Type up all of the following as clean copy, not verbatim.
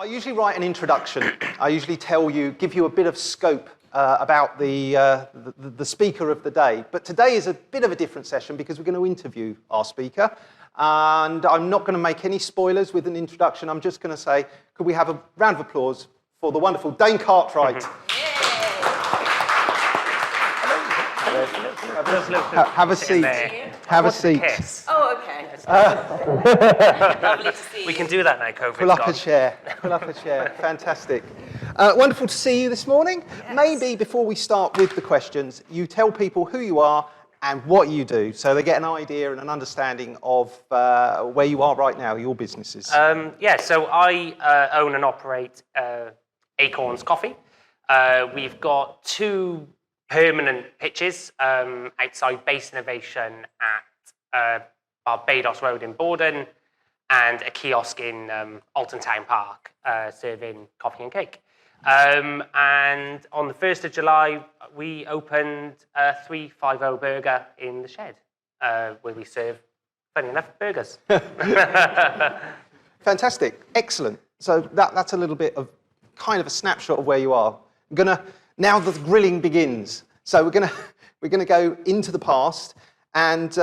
I usually write an introduction. I usually give you a bit of scope about the speaker of the day. But today is a bit of a different session because we're going to interview our speaker. And I'm not going to make any spoilers with an introduction. I'm just going to say, could we have a round of applause for the wonderful Dayne Cartwright? Have a seat. Have a seat. Oh, okay. Lovely to see you. We can do that now, COVID's Pull up gone. a chair. Pull up a chair. Fantastic. Wonderful to see you this morning. Yes. Maybe before we start with the questions, you tell people who you are and what you do, so they get an idea and an understanding of where you are right now, your businesses. So I own and operate Acorns Coffee. We've got 2 permanent pitches outside Base Innovation at Barbados Road in Borden, and a kiosk in Alton Town Park serving coffee and cake. And on the 1st of July, we opened a 350 burger in the shed, where we serve, funny enough, burgers. Fantastic. Excellent. So that's a little bit of kind of a snapshot of where you are. Now the grilling begins. So we're gonna go into the past, and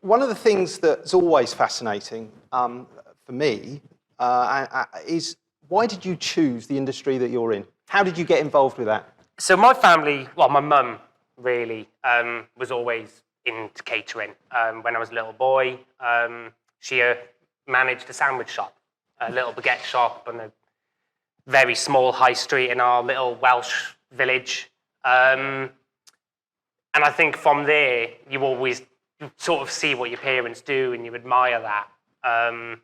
one of the things that's always fascinating for me is, why did you choose the industry that you're in? How did you get involved with that? So my family, well, my mum really was always into catering. When I was a little boy, she managed a sandwich shop, a little baguette shop on a very small high street in our little Welsh village. And I think from there, you always sort of see what your parents do and you admire that. And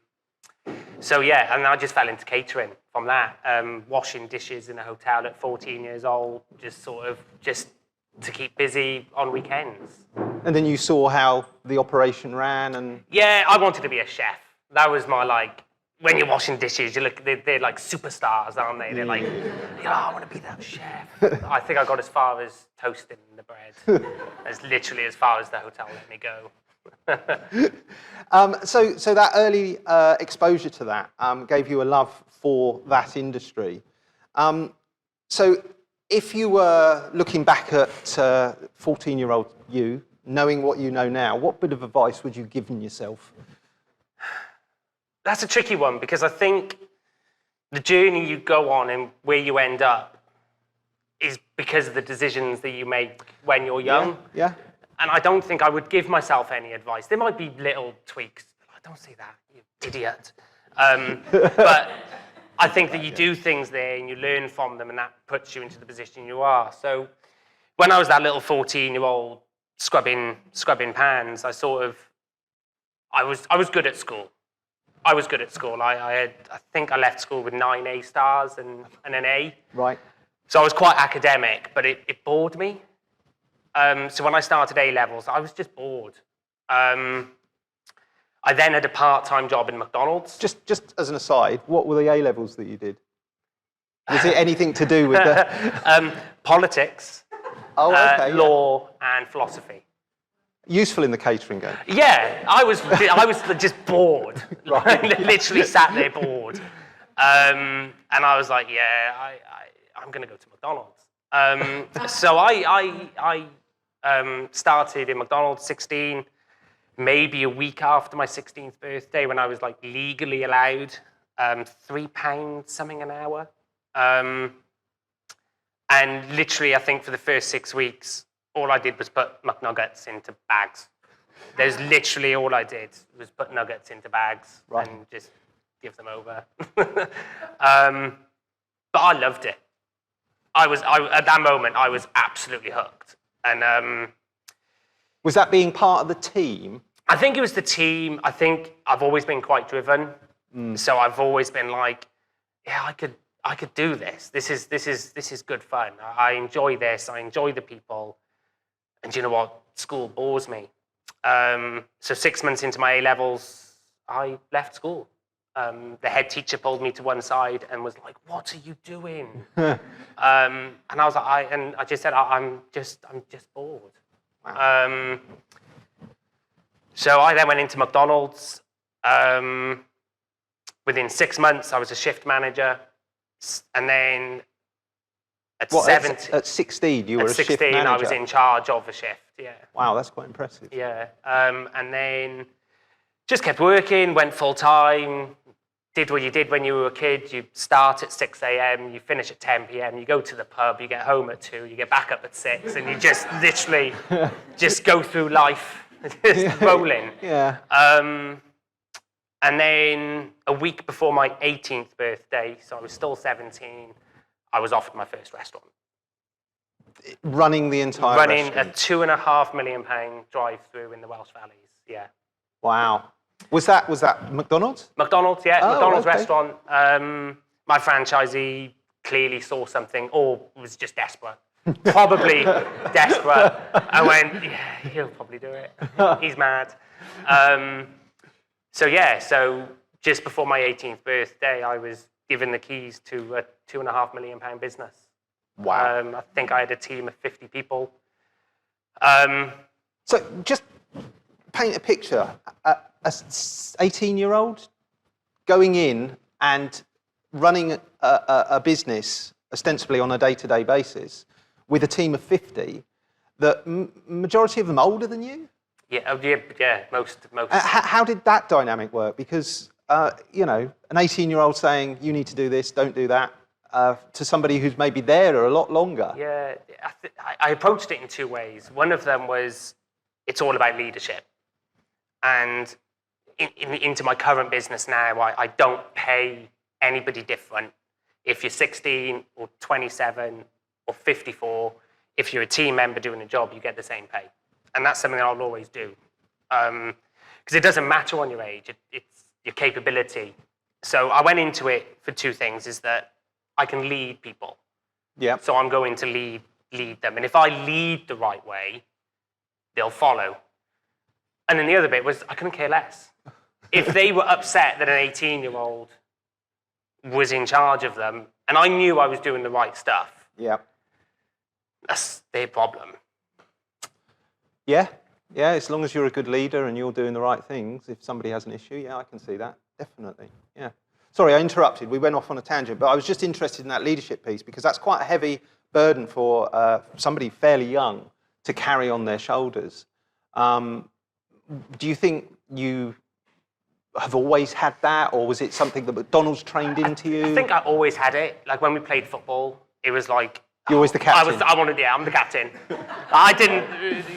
I just fell into catering from that. Washing dishes in a hotel at 14 years old, just to keep busy on weekends. And then you saw how the operation ran, and... Yeah, I wanted to be a chef. That was my, when you're washing dishes, they're like superstars, aren't they? They're like, I want to be that chef. I think I got as far as toasting the bread. As literally as far as the hotel let me go. So that early exposure to that gave you a love for that industry. So if you were looking back at 14-year-old you, knowing what you know now, what bit of advice would you give yourself? That's a tricky one, because I think the journey you go on and where you end up is because of the decisions that you make when you're young. Yeah. And I don't think I would give myself any advice. There might be little tweaks. Don't say that, you idiot. But I think that you do things there and you learn from them, and that puts you into the position you are. So when I was that little 14-year-old scrubbing pans, I was good at school. I was good at school. I think I left school with 9 A stars and an A. Right. So I was quite academic, but it bored me. So when I started A-levels, I was just bored. I then had a part-time job in McDonald's. Just as an aside, what were the A-levels that you did? Was it anything to do with the... Politics, law, and philosophy. Useful in the catering game. Yeah, I was just bored. Right. Literally sat there bored. And I was like, I'm going to go to McDonald's. So I started in McDonald's 16, maybe a week after my 16th birthday, when I was legally allowed £3 something an hour. And literally, I think for the first 6 weeks, all I did was put McNuggets into bags. There's literally all I did was put nuggets into bags and just give them over. But I loved it. At that moment, I was absolutely hooked. And was that being part of the team? I think it was the team. I think I've always been quite driven. So I've always been like, I could do this. This is good fun. I enjoy this. I enjoy the people. And do you know what? School bores me. So 6 months into my A-levels, I left school. The head teacher pulled me to one side and was like, "What are you doing?" And I was like, I just said, I'm just bored. Wow. So I then went into McDonald's. within 6 months, I was a shift manager. And then at At 16, you were a shift manager? At 16, I was in charge of a shift, yeah. Wow, that's quite impressive. Yeah. And then just kept working, went full time, did what you did when you were a kid. You start at 6 a.m., you finish at 10 p.m., you go to the pub, you get home at 2, you get back up at 6, and you just literally just go through life, just rolling. Yeah. And then a week before my 18th birthday, so I was still 17, I was offered my first restaurant. Running the entire Running restaurant? a £2.5 million drive-through in the Welsh Valleys, yeah. Wow. Was that McDonald's? McDonald's, yeah. Oh, McDonald's okay. restaurant. My franchisee clearly saw something or was just desperate. Probably desperate. I went, yeah, he'll probably do it. He's mad. So just before my 18th birthday, I was given the keys to a £2.5 million business. Wow. I think I had a team of 50 people. So just paint a picture. A 18-year-old going in and running a business ostensibly on a day-to-day basis with a team of 50, the majority of them older than you? Yeah, most. How did that dynamic work? Because, an 18-year-old saying, you need to do this, don't do that, to somebody who's maybe there a lot longer. Yeah, I approached it in two ways. One of them was, it's all about leadership. And into my current business now, I don't pay anybody different. If you're 16 or 27 or 54, if you're a team member doing a job, you get the same pay. And that's something I'll always do. Because it doesn't matter on your age, it's your capability. So I went into it for two things, is that I can lead people. Yeah. So I'm going to lead them. And if I lead the right way, they'll follow. And then the other bit was I couldn't care less. If they were upset that an 18-year-old was in charge of them, and I knew I was doing the right stuff, Yeah. that's their problem. Yeah, as long as you're a good leader and you're doing the right things, if somebody has an issue, yeah, I can see that, definitely, yeah. Sorry, I interrupted, we went off on a tangent, but I was just interested in that leadership piece because that's quite a heavy burden for somebody fairly young to carry on their shoulders. Do you think you have always had that, or was it something that McDonald's trained into you? I think I always had it. Like when we played football, it was like... You're always the captain? I'm the captain.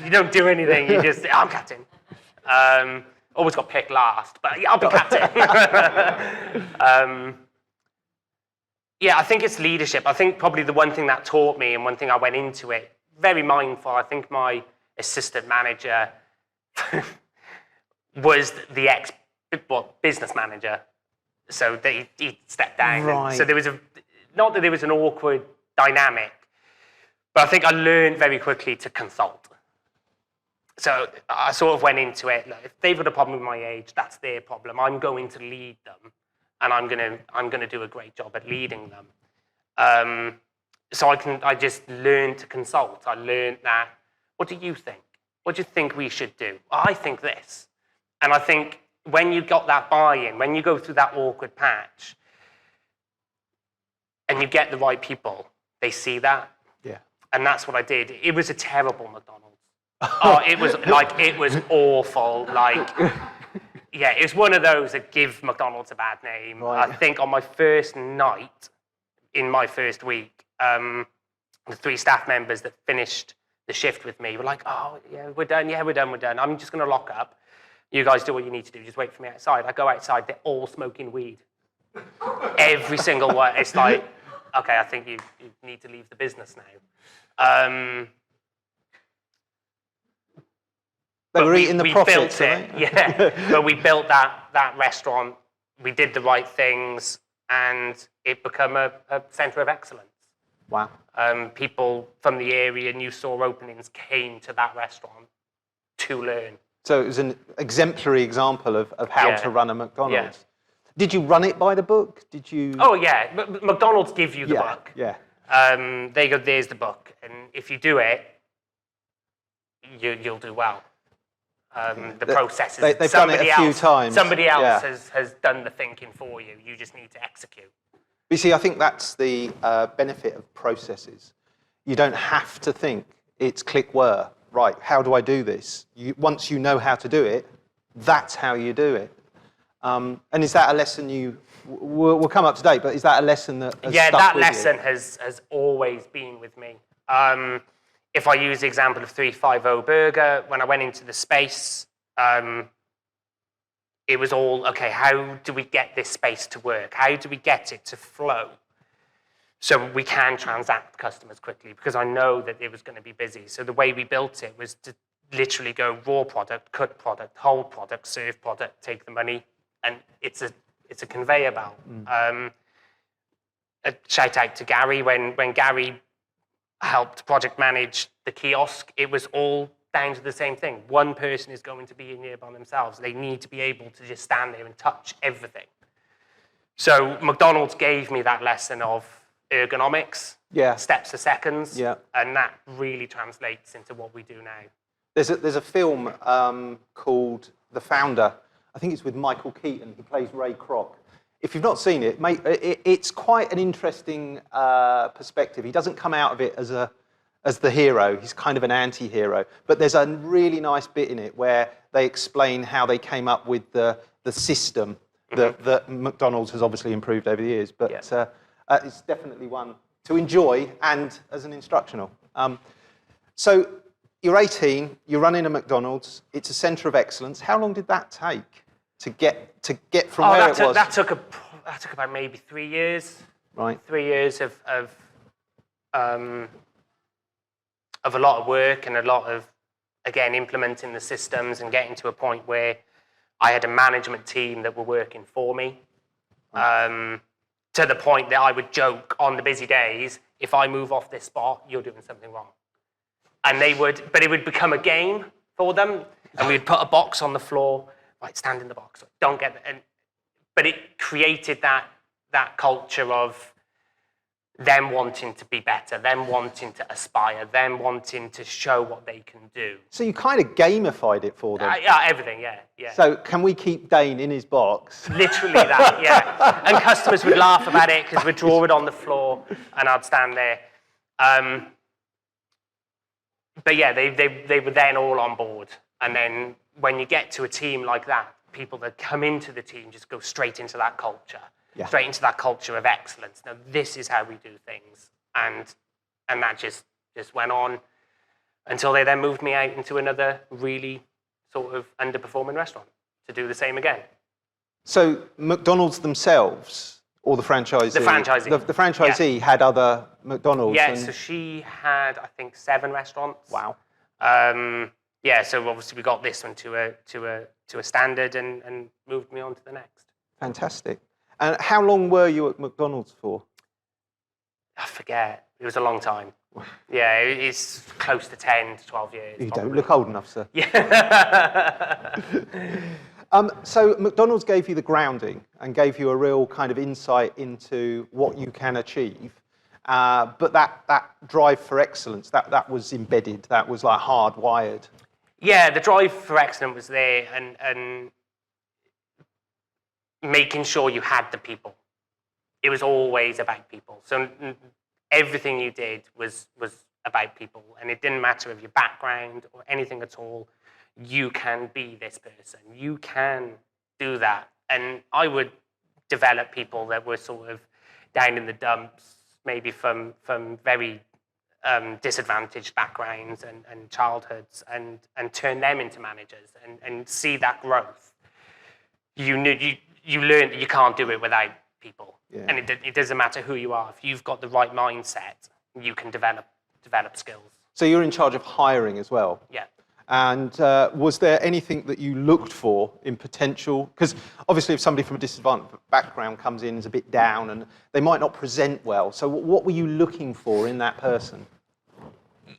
You don't do anything, you just, I'm captain. Always got picked last, but yeah, I'll be captain. Yeah, I think it's leadership. I think probably the one thing that taught me and one thing I went into it, very mindful, I think my assistant manager was the business manager. So he stepped down. Right. So there was not that there was an awkward dynamic, but I think I learned very quickly to consult. So I sort of went into it, look, if they've got a problem with my age, that's their problem. I'm going to lead them, and I'm gonna do a great job at leading them. So I just learned to consult. I learned that, what do you think? What do you think we should do? I think this. And I think when you got that buy-in, when you go through that awkward patch, and you get the right people, they see that. Yeah. And that's what I did. It was a terrible McDonald's. It was awful. Yeah, it was one of those that give McDonald's a bad name. Right. I think on my first night, in my first week, the 3 staff members that finished the shift with me were like, oh, yeah, we're done. I'm just going to lock up. You guys do what you need to do. Just wait for me outside. I go outside. They're all smoking weed. Every single one. It's like, okay, I think you need to leave the business now. They were eating the profits, built it, yeah. But we built that restaurant. We did the right things, and it became a centre of excellence. Wow. People from the area, new store openings, came to that restaurant to learn. So it was an exemplary example of how to run a McDonald's. Yeah. Did you run it by the book? Did you? Oh, yeah. But McDonald's give you the book. Yeah. They go, there's the book. And if you do it, you'll do well. The processes. They've done it a few times. Somebody else has done the thinking for you. You just need to execute. You see, I think that's the benefit of processes. You don't have to think. It's click whir. Right, how do I do this? Once you know how to do it, that's how you do it. And is that a lesson we'll come up to date, but is that a lesson that has stuck that with lesson you? has always been with me. If I use the example of 350 Burger, when I went into the space, it was all, okay, how do we get this space to work? How do we get it to flow? So we can transact customers quickly, because I know that it was going to be busy. So the way we built it was to literally go raw product, cut product, hold product, serve product, take the money, and it's a conveyor belt. A shout out to Gary. When Gary helped project manage the kiosk, it was all down to the same thing. One person is going to be in here by themselves. They need to be able to just stand there and touch everything. So McDonald's gave me that lesson of ergonomics, steps to seconds, and that really translates into what we do now. There's a film called The Founder. I think it's with Michael Keaton. He plays Ray Kroc. If you've not seen it, mate, it's quite an interesting perspective. He doesn't come out of it as the hero. He's kind of an anti-hero. But there's a really nice bit in it where they explain how they came up with the system that McDonald's has obviously improved over the years. But it's definitely one to enjoy and as an instructional. So you're 18, you're running a McDonald's. It's a centre of excellence. How long did that take to get from where it was? That took about maybe 3 years. Right. 3 years of a lot of work and a lot of, again, implementing the systems and getting to a point where I had a management team that were working for me. To the point that I would joke on the busy days, if I move off this spot, you're doing something wrong. And but it would become a game for them, and we'd put a box on the floor, right, stand in the box, don't get it. But it created that culture of them wanting to be better, them wanting to aspire, them wanting to show what they can do. So you kind of gamified it for them? Everything, yeah. So can we keep Dayne in his box? Literally that, yeah. And customers would laugh about it because we'd draw it on the floor and I'd stand there. But yeah, they were then all on board. And then when you get to a team like that, people that come into the team just go straight into that culture. Straight into that culture of excellence. Now, this is how we do things. And that just went on until they then moved me out into another really sort of underperforming restaurant to do the same again. So McDonald's themselves, or the franchisee? The franchisee. The franchisee had other McDonald's? Yeah, so she had, I think, 7 restaurants. Wow. So obviously we got this one to a standard and moved me on to the next. Fantastic. And how long were you at McDonald's for? I forget. It was a long time. Yeah, it's close to 10 to 12 years. You probably. don't look old enough, sir. Yeah. So McDonald's gave you the grounding and gave you a real kind of insight into what you can achieve. But that drive for excellence, that was embedded, that was like hardwired. Yeah, the drive for excellence was there, and making sure you had the people. It was always about people. So everything you did was about people, and it didn't matter of your background or anything at all. You can be this person. You can do that. And I would develop people that were sort of down in the dumps, maybe from very disadvantaged backgrounds and childhoods, and turn them into managers and see that growth. You learn that you can't do it without people. Yeah. And it doesn't matter who you are. If you've got the right mindset, you can develop skills. So you're in charge of hiring as well? Yeah. And was there anything that you looked for in potential? Because obviously if somebody from a disadvantaged background comes in, is a bit down, and they might not present well. So what were you looking for in that person?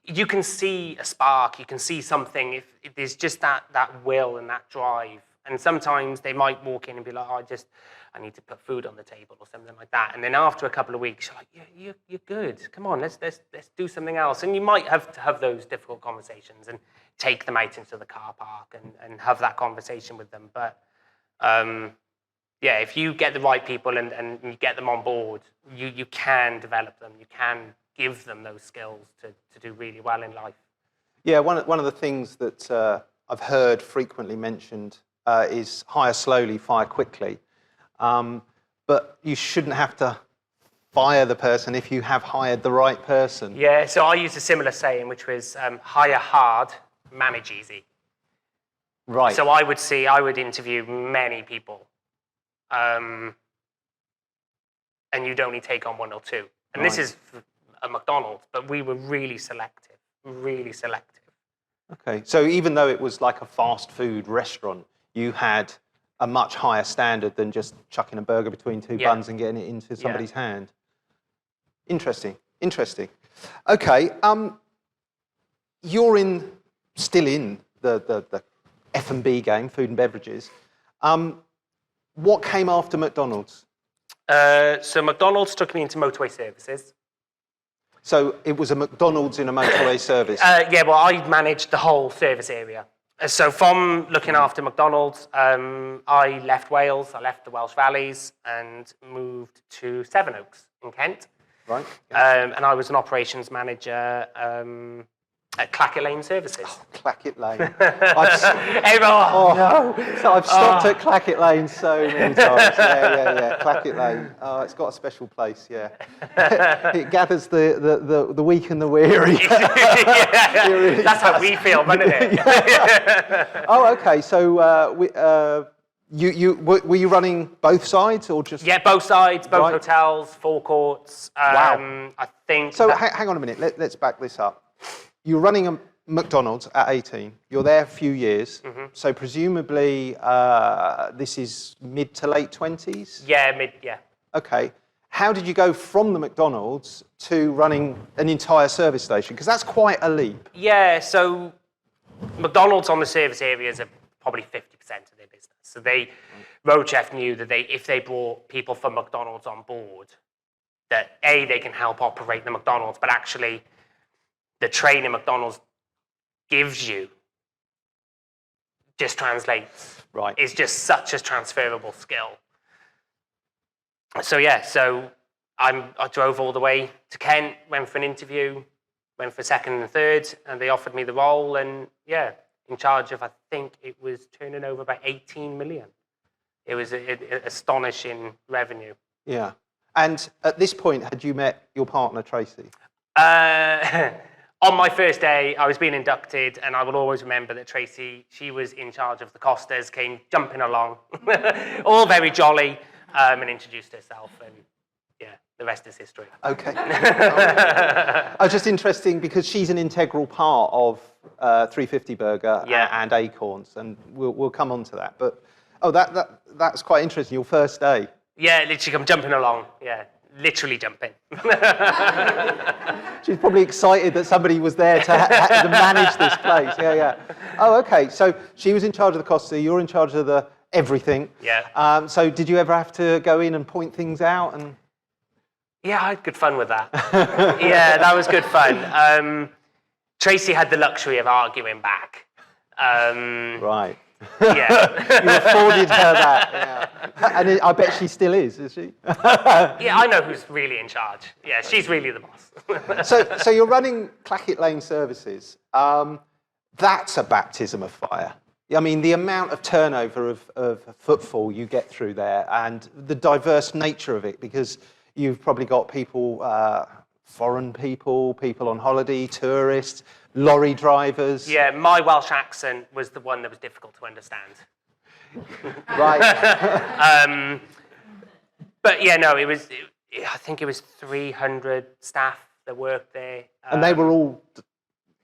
You can see a spark. You can see something if there's just that will and that drive. And sometimes they might walk in and be like, I need to put food on the table or something like that. And then after a couple of weeks, you're like, you're good. Come on, let's do something else. And you might have to have those difficult conversations and take them out into the car park and have that conversation with them. But yeah, if you get the right people and you get them on board, you can develop them. You can give them those skills to do really well in life. Yeah, one of the things that I've heard frequently mentioned is hire slowly, fire quickly. But you shouldn't have to fire the person if you have hired the right person. Yeah, so I used a similar saying, which was hire hard, manage easy. Right. So I would interview many people. And you'd only take on one or two. And this is a McDonald's, but we were really selective, really selective. Okay, so even though it was like a fast food restaurant, you had a much higher standard than just chucking a burger between two buns and getting it into somebody's hand. Interesting, interesting. Okay, you're still in the F&B game, food and beverages. What came after McDonald's? So McDonald's took me into motorway services. So it was a McDonald's in a motorway service? Yeah, well, I managed the whole service area. So from looking after McDonald's, I left Wales, I left the Welsh Valleys and moved to Sevenoaks in Kent. Right. And I was an operations manager at Clackett Lane Services. Oh, Clackett Lane. No. I've stopped at Clackett Lane so many times. Yeah. Clackett Lane. Oh, it's got a special place, yeah. It gathers the weak and the weary. Yeah. It really That's how we feel, isn't it? Oh, okay. So were you running both sides or just? Yeah, both sides, both hotels, forecourts. Wow. I think. So hang on a minute. Let's back this up. You're running a McDonald's at 18. You're there a few years. Mm-hmm. So presumably this is mid to late 20s? Yeah. Okay. How did you go from the McDonald's to running an entire service station? Because that's quite a leap. Yeah, so McDonald's on the service areas are probably 50% of their business. So Road Chef knew that if they brought people from McDonald's on board, that A, they can help operate the McDonald's, but actually the training McDonald's gives you just translates. Right. It's just such a transferable skill. So yeah, I drove all the way to Kent, went for an interview, went for second and third, and they offered me the role, and yeah, in charge of, I think it was turning over about 18 million. It was an astonishing revenue. Yeah. And at this point, had you met your partner, Tracey? On my first day, I was being inducted, and I will always remember that Tracey, she was in charge of the Costas, came jumping along, all very jolly, and introduced herself, and yeah, the rest is history. Okay. Oh, just interesting because she's an integral part of 350 Burger and Acorns, and we'll come on to that. But that's quite interesting. Your first day. Yeah, literally come jumping along. Yeah, literally jumping. She's probably excited that somebody was there to manage this place. Yeah. Oh, okay. So she was in charge of the Costa. You're in charge of the everything. Yeah. So did you ever have to go in and point things out and? Yeah, I had good fun with that. Yeah, that was good fun. Tracey had the luxury of arguing back. Right. Yeah. You afforded her that. Yeah. And I bet she still is she? Yeah, I know who's really in charge. Yeah, she's really the boss. So you're running Clackett Lane Services. That's a baptism of fire. I mean, the amount of turnover of footfall you get through there and the diverse nature of it, because you've probably got people, foreign people on holiday, tourists, lorry drivers. Yeah, my Welsh accent was the one that was difficult to understand. Right. But yeah, no, I think it was 300 staff that worked there. And they were all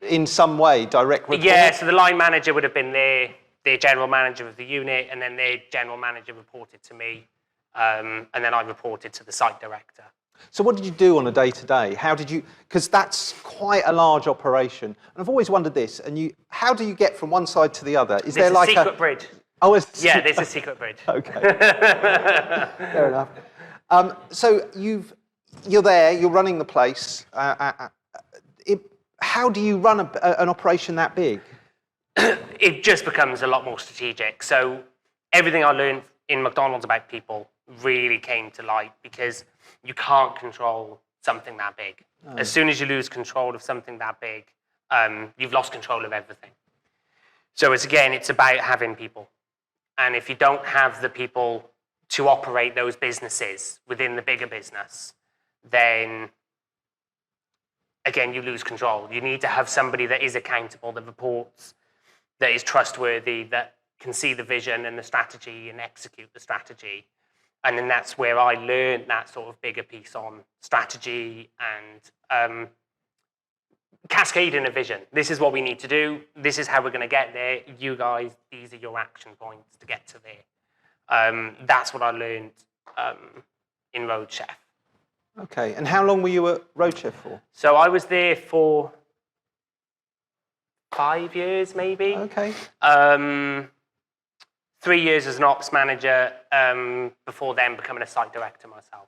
in some way direct report? Yeah, so the line manager would have been their general manager of the unit, and then their general manager reported to me, and then I reported to the site director. So what did you do on a day-to-day? How did you, because that's quite a large operation, and I've always wondered this, how do you get from one side to the other? Is there like a secret bridge? Oh, Yeah, there's a secret bridge. Okay. Fair enough. So you're there. You're running the place. How do you run an operation that big? It just becomes a lot more strategic. So everything I learned in McDonald's about people really came to light because you can't control something that big. As soon as you lose control of something that big, you've lost control of everything. So it's about having people. And if you don't have the people to operate those businesses within the bigger business, then again, you lose control. You need to have somebody that is accountable, that reports, that is trustworthy, that can see the vision and the strategy and execute the strategy. And then that's where I learned that sort of bigger piece on strategy and cascading a vision. This is what we need to do. This is how we're going to get there. You guys, these are your action points to get to there. That's what I learned in Road Chef. Okay, and how long were you at Road Chef for? So I was there for 5 years, maybe. Okay. 3 years as an ops manager, before then becoming a site director myself.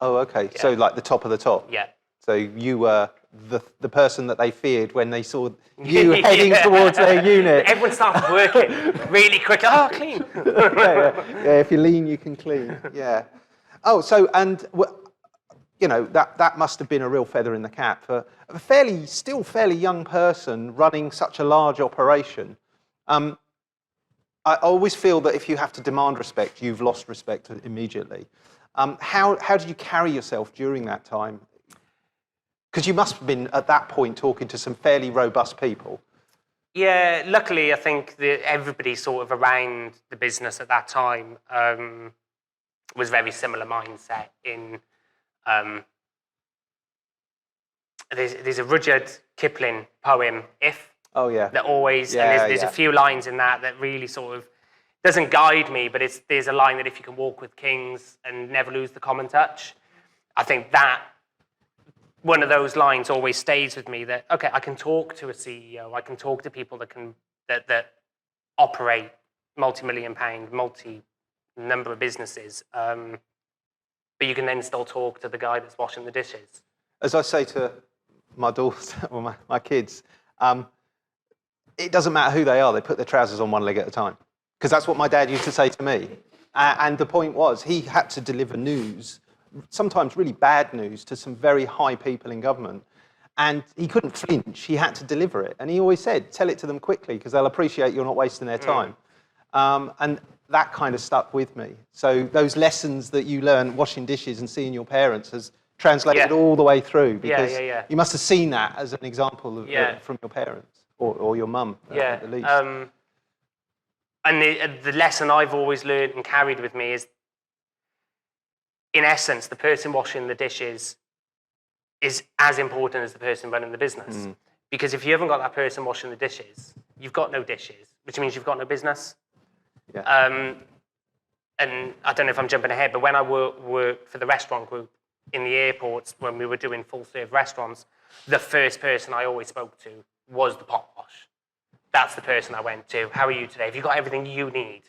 Oh, okay. Yeah. So like the top of the top. Yeah. So you were the person that they feared when they saw you heading towards their unit. Everyone started working really quickly. Oh, clean. Yeah, if you're lean, you can clean. Yeah. Oh, so that must have been a real feather in the cap for a still fairly young person running such a large operation. I always feel that if you have to demand respect, you've lost respect immediately. How did you carry yourself during that time? Because you must have been, at that point, talking to some fairly robust people. Yeah, luckily, I think that everybody sort of around the business at that time was very similar mindset in... there's a Rudyard Kipling poem, If. Oh, yeah. That always... Yeah, and there's a few lines in that really sort of... doesn't guide me, but there's a line that if you can walk with kings and never lose the common touch, I think that one of those lines always stays with me that, okay, I can talk to a CEO, I can talk to people that operate multi-million-pound, multi-number of businesses, but you can then still talk to the guy that's washing the dishes. As I say to my daughters, or my kids, it doesn't matter who they are, they put their trousers on one leg at a time. Because that's what my dad used to say to me. And the point was, he had to deliver news, sometimes really bad news, to some very high people in government. And he couldn't flinch, he had to deliver it. And he always said, tell it to them quickly, because they'll appreciate you're not wasting their time. And that kind of stuck with me. So those lessons that you learn washing dishes and seeing your parents has translated all the way through. Because you must have seen that as an example from your parents, or your mum, at the least. And the lesson I've always learned and carried with me is, in essence, the person washing the dishes is as important as the person running the business. Because if you haven't got that person washing the dishes, you've got no dishes, which means you've got no business. And I don't know if I'm jumping ahead, but when I worked for the restaurant group in the airports, when we were doing full-serve restaurants, the first person I always spoke to was the pot wash. That's the person I went to. How are you today? Have you got everything you need?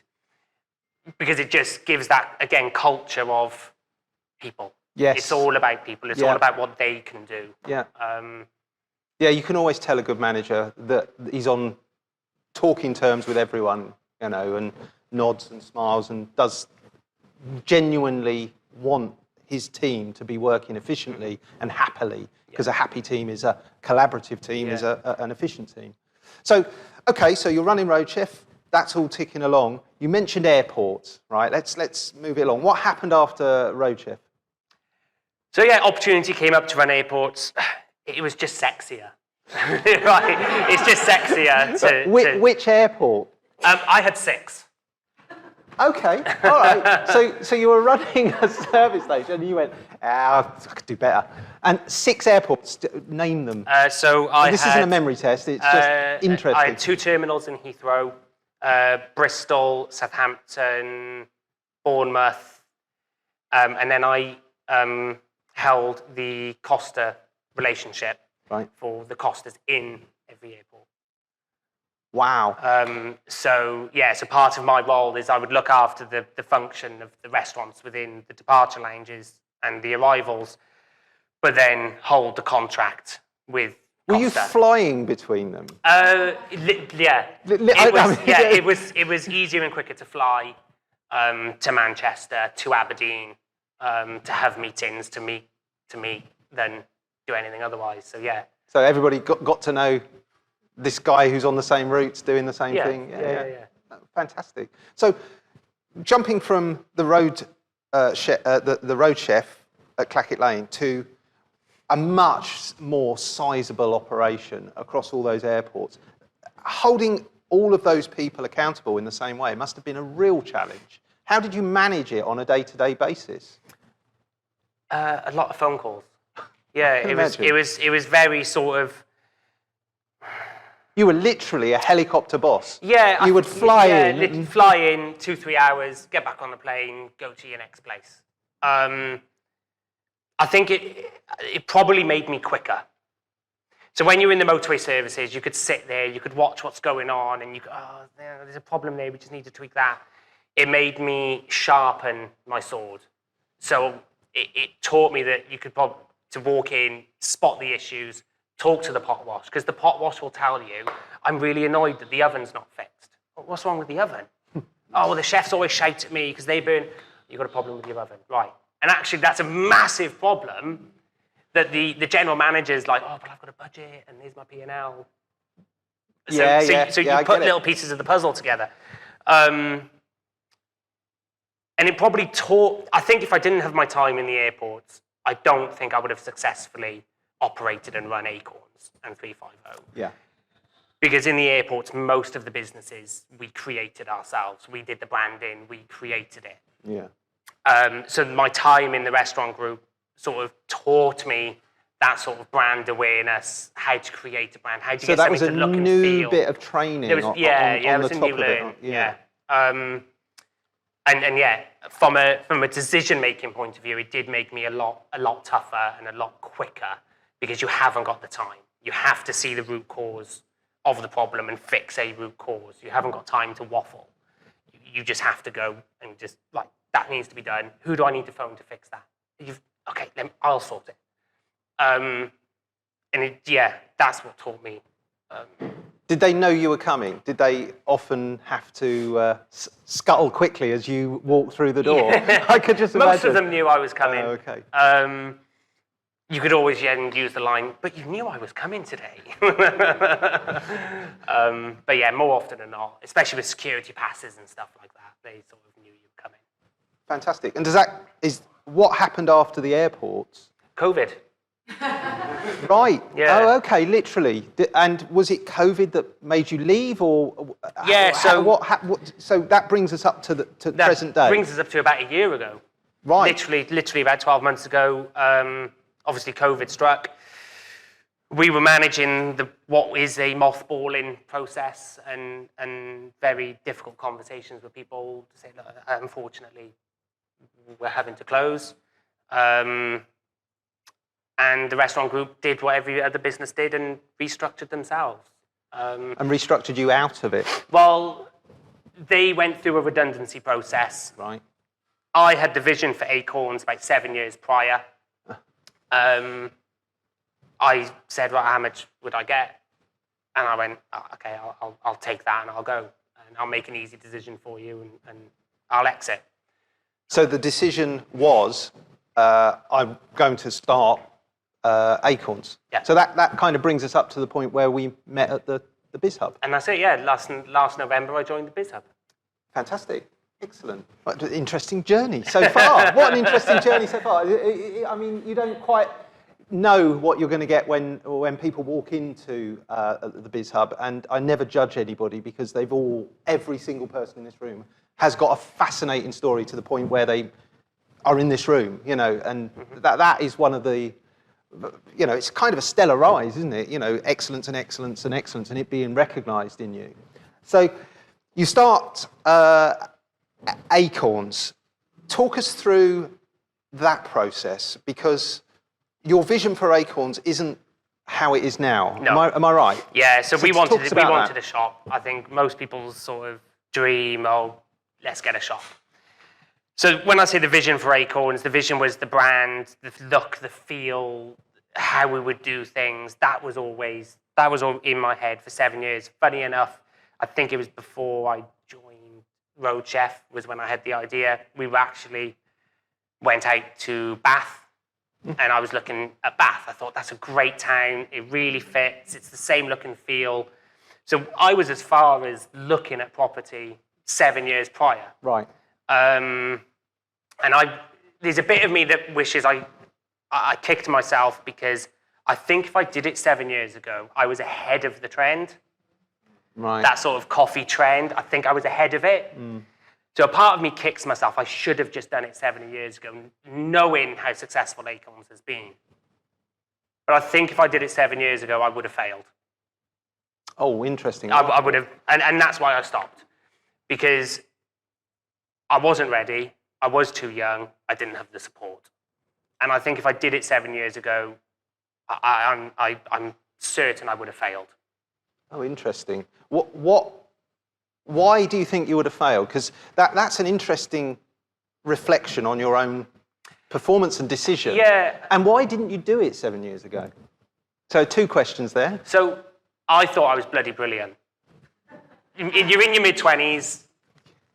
Because it just gives that, again, culture of people. Yes. It's all about people. It's all about what they can do. Yeah. You can always tell a good manager that he's on talking terms with everyone, and nods and smiles and does genuinely want his team to be working efficiently and happily, because a happy team is a collaborative team, is an efficient team. So, okay, so you're running Road Chef. That's all ticking along. You mentioned airports, right? Let's move it along. What happened after Road Chef? So opportunity came up to run airports. It was just sexier. Right? It's just sexier. Which airport? I had 6. Okay, all right. So you were running a service station and you went, I could do better. And 6 airports, name them. This isn't a memory test, it's just interesting. I had 2 terminals in Heathrow, Bristol, Southampton, Bournemouth, and then I held the Costa relationship for the Costas in every airport. Wow. So part of my role is I would look after the function of the restaurants within the departure lounges and the arrivals, but then hold the contract with Were Costa. you flying between them? Yeah. It was easier and quicker to fly to Manchester, to Aberdeen, to have meetings, to meet than do anything otherwise. So yeah. So everybody got to know this guy who's on the same routes, doing the same thing. Yeah. Oh, fantastic. So jumping from the road the road chef at Clackett Lane to a much more sizable operation across all those airports, holding all of those people accountable in the same way must have been a real challenge. How did you manage it on a day-to-day basis? A lot of phone calls. Yeah, it was very sort of. You were literally a helicopter boss. Yeah, you would fly in. Fly in 2-3 hours, get back on the plane, go to your next place. I think it probably made me quicker. So when you're in the motorway services, you could sit there, you could watch what's going on, and you go, oh, there's a problem there, we just need to tweak that. It made me sharpen my sword. So it taught me that you could probably to walk in, spot the issues, talk to the pot wash, because the pot wash will tell you, I'm really annoyed that the oven's not fixed. What's wrong with the oven? Oh, well, the chefs always shout at me because they burn. You've got a problem with your oven, right? And actually, that's a massive problem that the general manager's like, oh, but I've got a budget and here's my P&L. So you put little pieces of the puzzle together. And it probably taught, I think if I didn't have my time in the airports, I don't think I would have successfully operated and run Acorns and 350. Yeah. Because in the airports, most of the businesses we created ourselves. We did the branding, we created it. Yeah. So my time in the restaurant group sort of taught me that sort of brand awareness, how to create a brand, how to get something to look and feel. So that was a new bit of training it was, on it was the a top new of it. learn. And from a decision-making point of view, it did make me a lot tougher and a lot quicker because you haven't got the time. You have to see the root cause of the problem and fix a root cause. You haven't got time to waffle. You just have to go and just like, that needs to be done. Who do I need to phone to fix that? Okay, I'll sort it. And that's what taught me. Did they know you were coming? Did they often have to scuttle quickly as you walked through the door? Yeah. I could just imagine. Most of them knew I was coming. Oh, okay. You could always use the line, but you knew I was coming today. But yeah, more often than not, especially with security passes and stuff like that, they sort of knew you were coming. Fantastic. And what happened after the airports? COVID. Right. Yeah. Oh, okay. Literally. And was it COVID that made you leave, or? Yeah. So that brings us up to the present day. Brings us up to about a year ago. Right. Literally about 12 months ago. Obviously, COVID struck. We were managing what is a mothballing process and very difficult conversations with people to say, look, unfortunately, we're having to close. And the restaurant group did what every other business did and restructured themselves. And restructured you out of it? Well, they went through a redundancy process. Right. I had the vision for Acorns about 7 years prior. I said, well, how much would I get? And I went, oh, okay, I'll take that and I'll go. And I'll make an easy decision for you and I'll exit. So the decision was, I'm going to start Acorns. Yeah. So that kind of brings us up to the point where we met at the BiZHUB. And that's it, yeah. Last November, I joined the BiZHUB. Fantastic. Excellent. What an interesting journey so far. What an interesting journey so far. I mean, you don't quite know what you're going to get when people walk into the BiZHUB, and I never judge anybody because every single person in this room has got a fascinating story to the point where they are in this room, and that is one of the, it's kind of a stellar rise, isn't it? Excellence and excellence and excellence, and it being recognised in you. So you start Acorns. Talk us through that process, because your vision for Acorns isn't how it is now. No. Am I right? Yeah, so we talk wanted us about a that. shop. I think most people's sort of dream, oh, let's get a shop. So when I say the vision for Acorns, the vision was the brand, the look, the feel, how we would do things. That was all in my head for 7 years. Funny enough, I think it was before I joined Road Chef was when I had the idea. We actually went out to Bath, and I was looking at Bath. I thought, that's a great town. It really fits. It's the same look and feel. So I was as far as looking at property 7 years prior. Right. And there's a bit of me that wishes I kicked myself, because I think if I did it 7 years ago, I was ahead of the trend. Right. That sort of coffee trend, I think I was ahead of it. So a part of me kicks myself. I should have just done it 7 years ago, knowing how successful Acorns has been. But I think if I did it 7 years ago, I would have failed. Oh, interesting. I would have, and that's why I stopped. Because I wasn't ready, I was too young, I didn't have the support. And I think if I did it 7 years ago, I'm certain I would have failed. Oh, interesting. Why do you think you would have failed? Because that's an interesting reflection on your own performance and decision. Yeah. And why didn't you do it 7 years ago? So 2 questions there. So I thought I was bloody brilliant. You're in your mid-20s.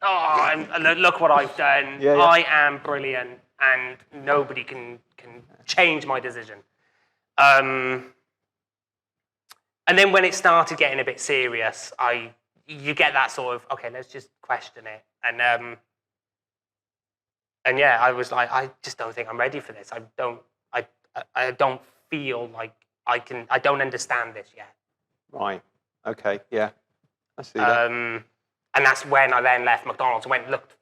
Oh, look what I've done. Yeah, yeah. I am brilliant, and nobody can change my decision. And then when it started getting a bit serious, you get that sort of, okay, let's just question it. And yeah, I was like, I just don't think I'm ready for this. I don't feel like I don't understand this yet. Right. Okay. Yeah. I see that. And that's when I then left McDonald's,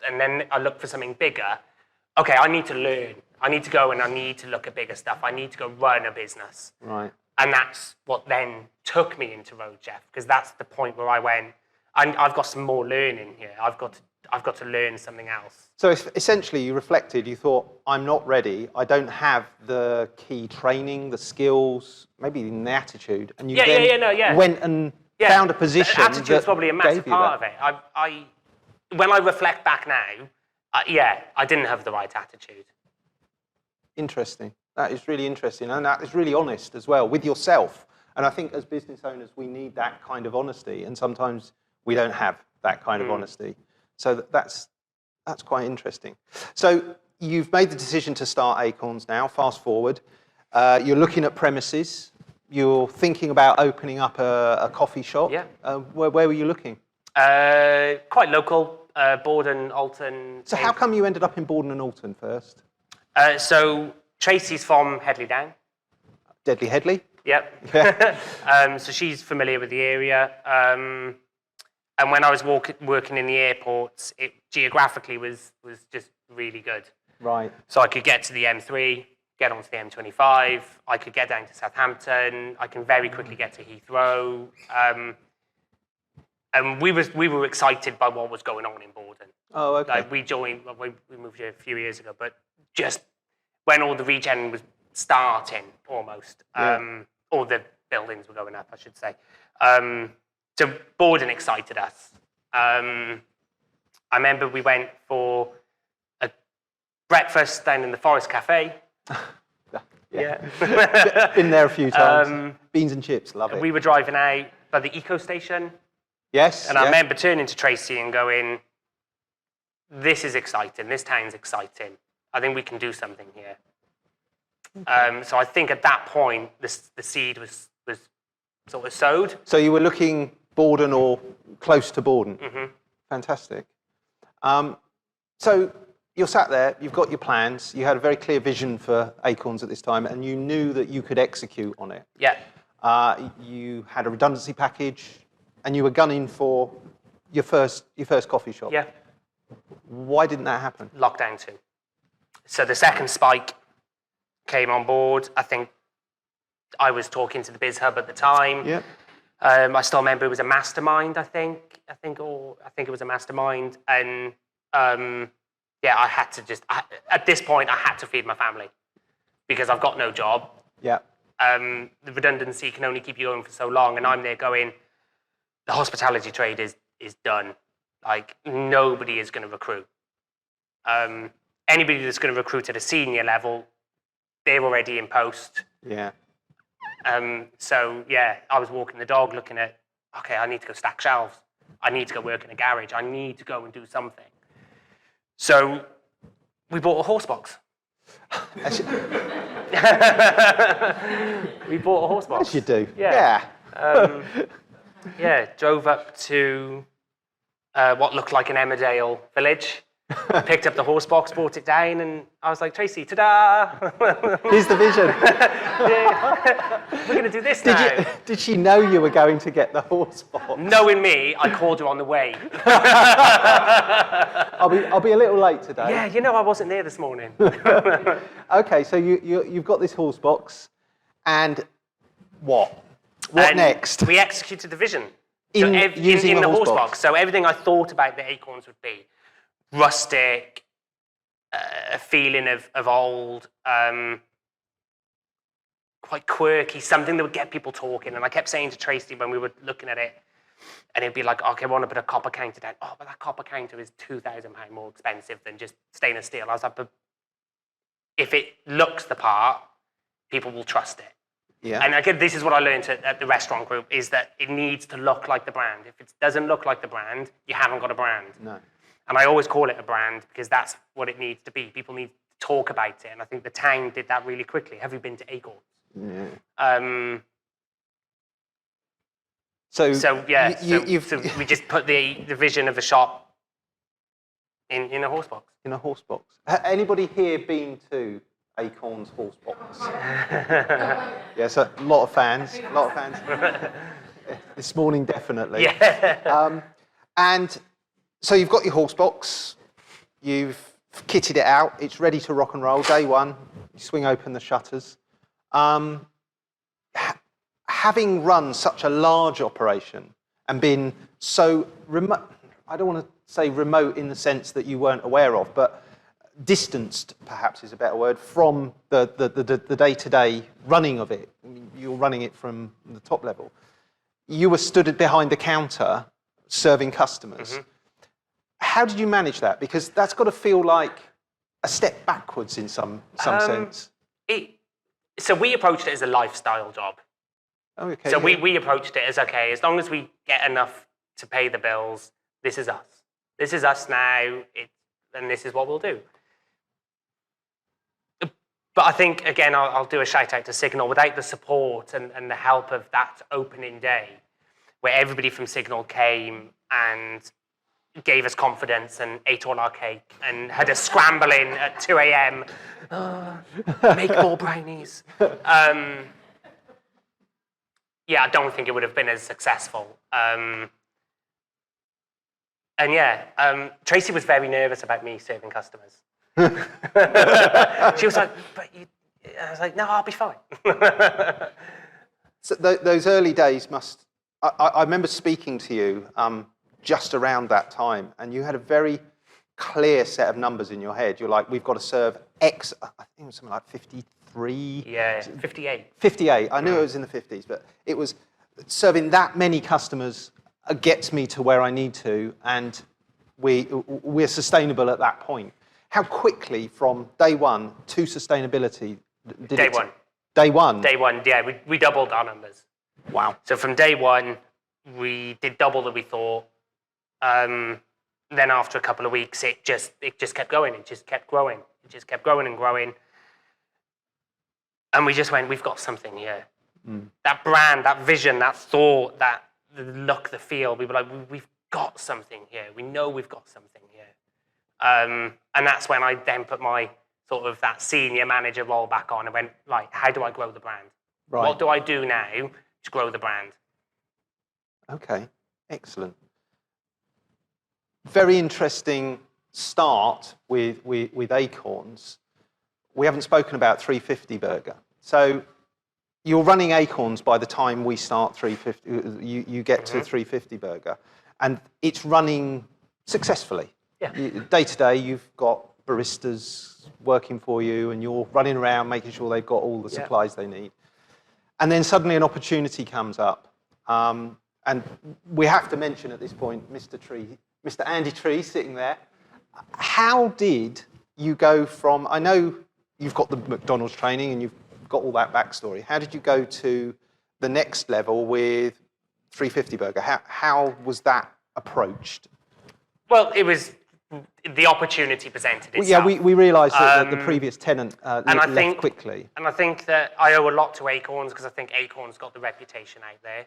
and then I looked for something bigger. Okay, I need to learn. I need to go and I need to look at bigger stuff. I need to go run a business. Right. And that's what then took me into Road Chef, because that's the point where I went, I've got some more learning here. I've got to learn something else. So essentially, you reflected. You thought, I'm not ready. I don't have the key training, the skills, maybe even the attitude. And you went and found a position. The attitude was probably a massive part of it. When I reflect back now, I didn't have the right attitude. Interesting. That is really interesting, and that is really honest as well with yourself. And I think as business owners, we need that kind of honesty, and sometimes we don't have that kind of honesty. So that's quite interesting. So you've made the decision to start Acorns now. Fast forward, you're looking at premises. You're thinking about opening up a coffee shop. Yeah. Where were you looking? Quite local, Borden, Alton. So how come you ended up in Borden and Alton first? So Tracey's from Headley Down. Deadly Headley? Yep. Yeah. So she's familiar with the area. And when I was working in the airports, it geographically was just really good. Right. So I could get to the M3, get onto the M25. I could get down to Southampton. I can very quickly get to Heathrow. And we were excited by what was going on in Borden. Oh, okay. Like we moved here a few years ago, but just when all the regen was starting almost, all the buildings were going up, I should say. So Borden excited us. I remember we went for a breakfast down in the Forest Cafe. Yeah. Been there a few times. Beans and chips, love it. We were driving out by the eco station. Yes. And I remember turning to Tracey and going, this is exciting. This town's exciting. I think we can do something here. Okay. So I think at that point, the seed was sort of sowed. So you were looking Borden or close to Borden. Mm-hmm. Fantastic. So you're sat there, you've got your plans, you had a very clear vision for Acorns at this time, and you knew that you could execute on it. Yeah. You had a redundancy package, and you were gunning for your first coffee shop. Yeah. Why didn't that happen? Lockdown 2. So the second spike came on board. I think I was talking to the BiZHUB at the time. Yeah. I still remember it was a mastermind, I think it was a mastermind. And I had to at this point, I had to feed my family because I've got no job. Yeah. The redundancy can only keep you going for so long, and I'm there going, the hospitality trade is done. Like, nobody is going to recruit. Anybody that's going to recruit at a senior level, they're already in post. Yeah. So, yeah, I was walking the dog looking at, okay, I need to go stack shelves. I need to go work in a garage. I need to go and do something. So we bought a horse box. We bought a horse box. As you do. Yeah. Yeah, drove up to what looked like an Emmerdale village, picked up the horse box, brought it down, and I was like, Tracey, ta-da! Here's the vision. We're going to do this now. Did she know you were going to get the horse box? Knowing me, I called her on the way. I'll be a little late today. Yeah, you know I wasn't there this morning. Okay, so you've got this horse box, and what? What next? We executed the vision. In the horse box. So everything I thought about the Acorns would be rustic, a feeling of old, quite quirky, something that would get people talking. And I kept saying to Tracey when we were looking at it, and it'd be like, okay, I want to put a copper counter down. Oh, but that copper counter is £2,000 more expensive than just stainless steel. I was like, but if it looks the part, people will trust it. Yeah. And again, this is what I learned at the restaurant group, is that it needs to look like the brand. If it doesn't look like the brand, you haven't got a brand. No. And I always call it a brand because that's what it needs to be. People need to talk about it. And I think the town did that really quickly. Have you been to Acorns? Yeah. So we just put the vision of the shop in a horse box. In a horse box. Anybody here been to Acorns horse box? Yes, a lot of fans. This morning, definitely. Yeah. And so you've got your horse box. You've kitted it out. It's ready to rock and roll. Day one, you swing open the shutters. Having run such a large operation and been so remote, I don't want to say remote in the sense that you weren't aware of, but distanced, perhaps is a better word, from the day-to-day running of it. I mean, you're running it from the top level. You were stood behind the counter serving customers. Mm-hmm. How did you manage that? Because that's got to feel like a step backwards in some sense. So we approached it as a lifestyle job. Oh, okay. So we approached it as, okay, as long as we get enough to pay the bills, this is us. This is us now, and this is what we'll do. But I think, again, I'll do a shout out to Signal. Without the support and the help of that opening day, where everybody from Signal came and gave us confidence and ate all our cake and had us scrambling at 2 a.m. Make more brownies. Yeah, I don't think it would have been as successful. And yeah, Tracey was very nervous about me serving customers. She was like, but you... I was like, no, I'll be fine. So those early days must... I remember speaking to you just around that time, and you had a very clear set of numbers in your head. You're like, we've got to serve X, I think it was something like 53. Yeah, 58. 58. I knew it was in the 50s, but it was serving that many customers gets me to where I need to, and we're sustainable at that point. How quickly from day one to sustainability did Day one. Day one? Day one, yeah. We doubled our numbers. Wow. So from day one, we did double that we thought. Then after a couple of weeks, it just kept going. It just kept growing. It just kept growing and growing. And we just went, we've got something here. Mm. That brand, that vision, that thought, that the look, the feel, we were like, we've got something here. We know we've got something here. And that's when I then put my sort of that senior manager role back on and went, right, how do I grow the brand? Right. What do I do now to grow the brand? Okay, excellent. Very interesting start with Acorns. We haven't spoken about 350 Burger. So you're running Acorns by the time we start 350. You get to 350 Burger, and it's running successfully. Yeah. Day to day, you've got baristas working for you, and you're running around making sure they've got all the supplies they need. And then suddenly an opportunity comes up. And we have to mention at this point Mr. Tree, Mr. Andy Tree sitting there. How did you go from, I know you've got the McDonald's training and you've got all that backstory. How did you go to the next level with 350 Burger? How was that approached? Well, it was the opportunity presented itself. Well, yeah, we realised that the previous tenant left quickly. And I think that I owe a lot to Acorns because I think Acorns got the reputation out there.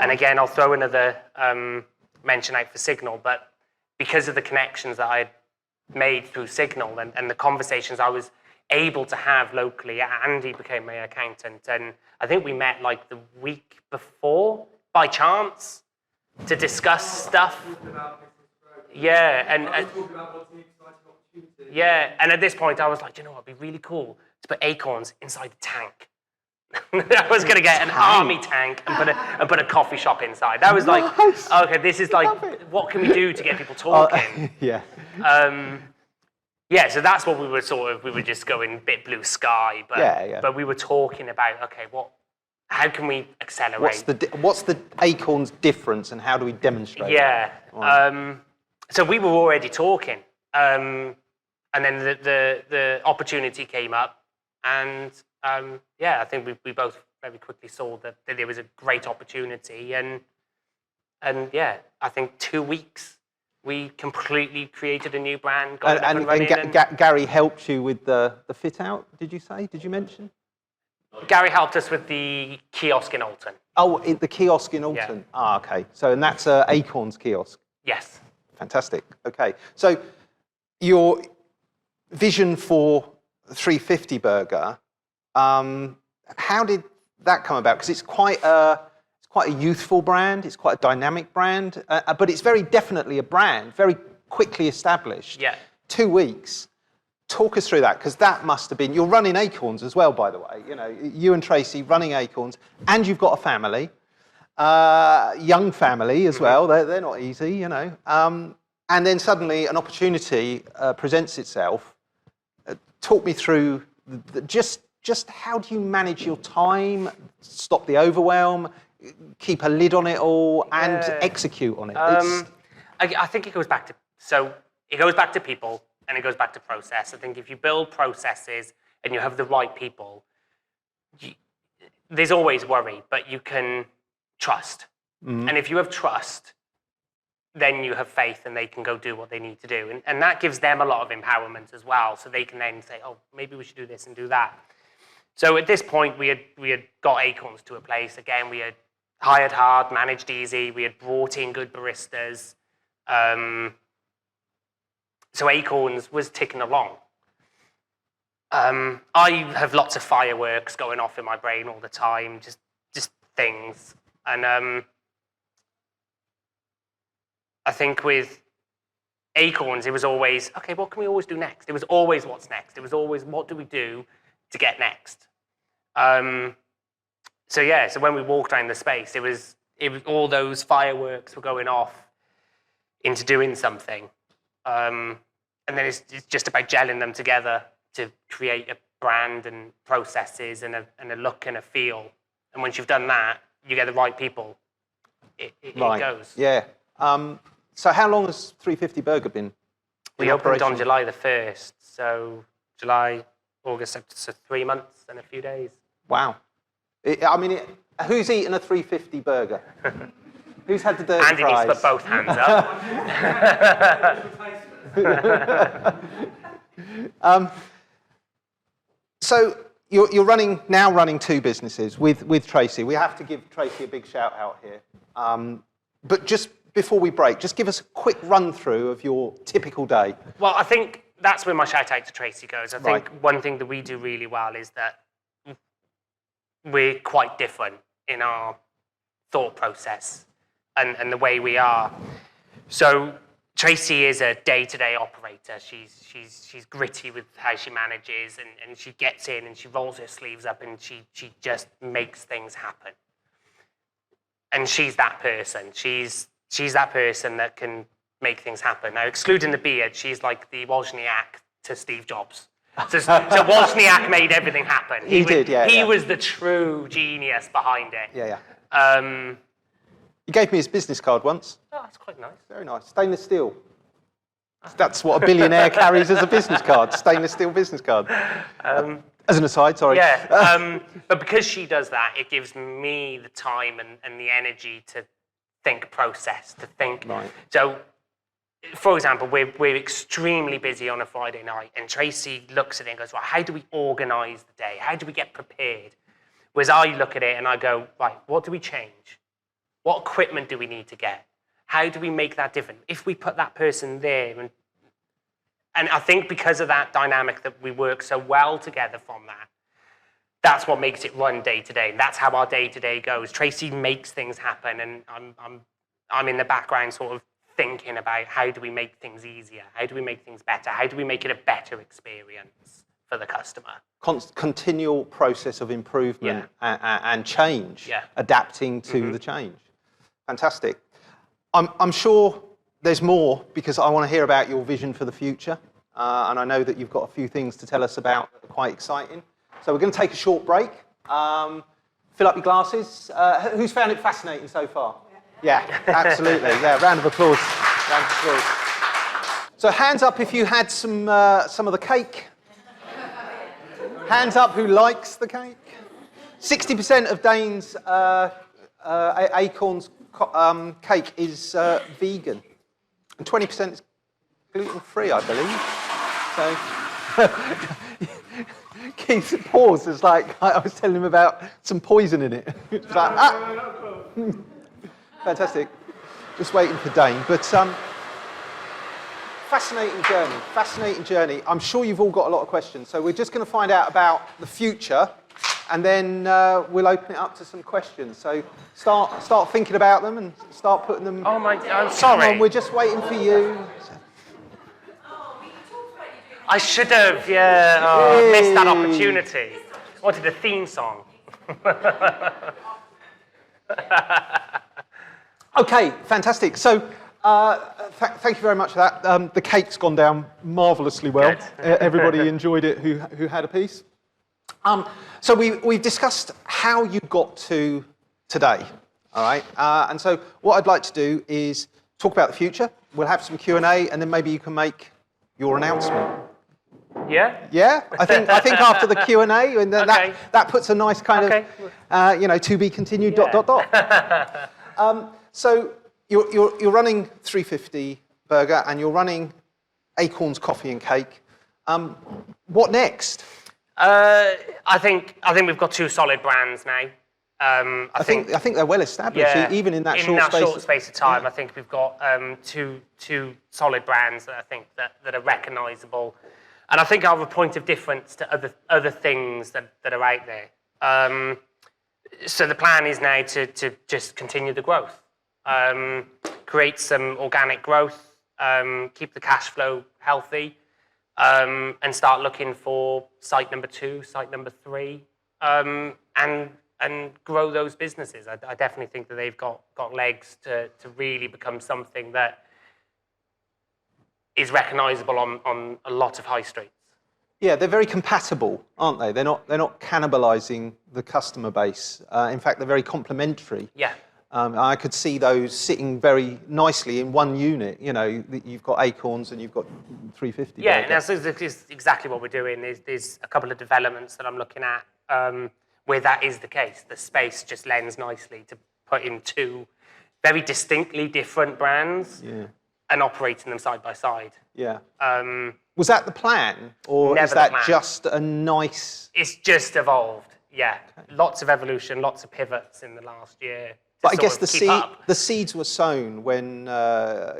And again, I'll throw another mention out for Signal, but because of the connections that I had made through Signal and the conversations I was able to have locally, Andy became my accountant, and I think we met like the week before by chance to discuss stuff. Yeah, and at this point I was like, you know what, it'd be really cool to put Acorns inside the tank. I was going to get an army tank and put a coffee shop inside. That was like, okay, this is like, what can we do to get people talking? Yeah. Yeah, so that's what we were just going a bit blue sky, but we were talking about, okay, how can we accelerate? What's the Acorns difference and how do we demonstrate it? Yeah. Right. So we were already talking, and then the opportunity came up, and I think we both very quickly saw that there was a great opportunity, and yeah, I think 2 weeks we completely created a new brand. And Gary helped you with the fit out. Did you say? Did you mention? Gary helped us with the kiosk in Alton. Oh, the kiosk in Alton. Yeah. Ah, okay. So, and that's Acorns kiosk. Yes. Fantastic. Okay. So, your vision for 350 Burger. How did that come about? Because it's quite a youthful brand. It's quite a dynamic brand, but it's very definitely a brand, very quickly established. Yeah. 2 weeks. Talk us through that, because that must have been. You're running Acorns as well, by the way. You know, you and Tracey running Acorns, and you've got a family, young family as well. They're not easy, you know. And then suddenly an opportunity presents itself. Talk me through just how do you manage your time, stop the overwhelm, keep a lid on it all, and execute on it? I think it goes back to people, and it goes back to process. I think if you build processes and you have the right people, there's always worry, but you can trust. Mm-hmm. And if you have trust, then you have faith and they can go do what they need to do. And that gives them a lot of empowerment as well. So they can then say, oh, maybe we should do this and do that. So at this point, we had got Acorns to a place. Again, we had hired hard, managed easy. We had brought in good baristas. So Acorns was ticking along. I have lots of fireworks going off in my brain all the time, just things. And I think with Acorns, it was always, okay, what can we always do next? It was always what's next. It was always, what do we do to get next? So when we walked down the space, it was all those fireworks were going off into doing something. And then it's just about gelling them together to create a brand and processes and a look and a feel. And once you've done that, you get the right people. It goes. Yeah. So how long has 350 Burger been in We opened operation? on July the 1st. So July, August, so 3 months and a few days. Wow. Who's eaten a 350 Burger? Who's had the dirty Andy fries? needs to put both hands up. So you're running 2 businesses with Tracey. We have to give Tracey a big shout out here. But just before we break, just give us a quick run through of your typical day. Well, I think that's where my shout out to Tracey goes. I think one thing that we do really well is that we're quite different in our thought process and the way we are. So Tracey is a day-to-day operator. She's gritty with how she manages, and she gets in and she rolls her sleeves up and she just makes things happen. And she's that person. She's that person that can make things happen. Now, excluding the beard, she's like the Wozniak to Steve Jobs. So Wozniak made everything happen. He did, yeah. He was the true genius behind it. Yeah. Um, He gave me his business card once. oh, that's quite nice. Very nice. Stainless steel. That's what a billionaire carries as a business card. Stainless steel business card. As an aside, sorry. Yeah, but because she does that, it gives me the time and the energy to think process, to think. Right. So, for example, we're extremely busy on a Friday night, and Tracey looks at it and goes, right, how do we organise the day? How do we get prepared? Whereas I look at it and I go, right, what do we change? What equipment do we need to get? How do we make that different? If we put that person there, and I think because of that dynamic that we work so well together from that, that's what makes it run day to day. That's how our day to day goes. Tracey makes things happen, and I'm in the background sort of thinking about how do we make things easier? How do we make things better? How do we make it a better experience for the customer? Continual process of improvement and change, adapting to the change. Fantastic. I'm sure there's more because I want to hear about your vision for the future. And I know that you've got a few things to tell us about that are quite exciting. So we're going to take a short break. Fill up your glasses. Who's found it fascinating so far? Yeah, absolutely. Yeah, round of applause. Round of applause. So hands up if you had some of the cake. Hands up who likes the cake. 60% of Dayne's Acorns cake is vegan, and 20% is gluten-free, I believe. So Keith's pause is like I was telling him about some poison in it. It's like, fantastic. Just waiting for Dayne, but fascinating journey. I'm sure you've all got a lot of questions, so we're just going to find out about the future. And then we'll open it up to some questions. So start thinking about them and start putting them. Oh my! I'm sorry. Come on, we're just waiting for you. I should have. Yeah. Oh, I missed that opportunity. I wanted a theme song. Okay, fantastic. So thank you very much for that. The cake's gone down marvellously well. Everybody enjoyed it who had a piece. So we've discussed how you got to today, all right? And so what I'd like to do is talk about the future. We'll have some Q&A, and then maybe you can make your announcement. Yeah? Yeah? I think after the Q&A, and then that puts a nice kind of, to be continued, ... So you're running 350 Burger, and you're running Acorns Coffee and Cake. What next? I think we've got two solid brands now. I think they're well established, even in that short space of time. I think we've got two solid brands that I think that are recognisable, and I think are a point of difference to other things that are out there. So the plan is now to just continue the growth, create some organic growth, keep the cash flow healthy. And start looking for site number 2, site number 3, and grow those businesses. I definitely think that they've got legs to really become something that is recognisable on a lot of high streets. Yeah, they're very compatible, aren't they? They're not cannibalising the customer base. In fact, they're very complementary. Yeah. I could see those sitting very nicely in one unit. You know, you've got Acorns and you've got 350. Yeah, and that's exactly what we're doing. There's a couple of developments that I'm looking at where that is the case. The space just lends nicely to put in two very distinctly different brands and operating them side by side. Yeah. Was that the plan, or is that just a nice? It's just evolved. Yeah, lots of evolution, lots of pivots in the last year. But I guess the seeds were sown when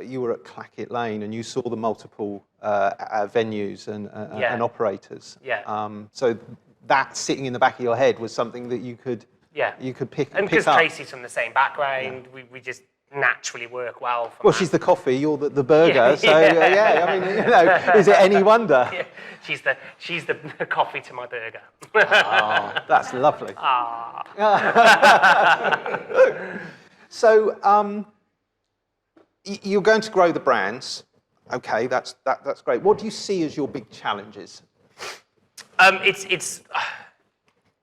you were at Clackett Lane and you saw the multiple venues and operators. Yeah. So that sitting in the back of your head was something that you could pick up. And because Tracey's from the same background, we just naturally work well. Well, she's the coffee, you're the burger. I mean, is it any wonder? Yeah. She's the coffee to my burger. Oh, that's lovely. So you're going to grow the brands. Okay, that's great. What do you see as your big challenges? It's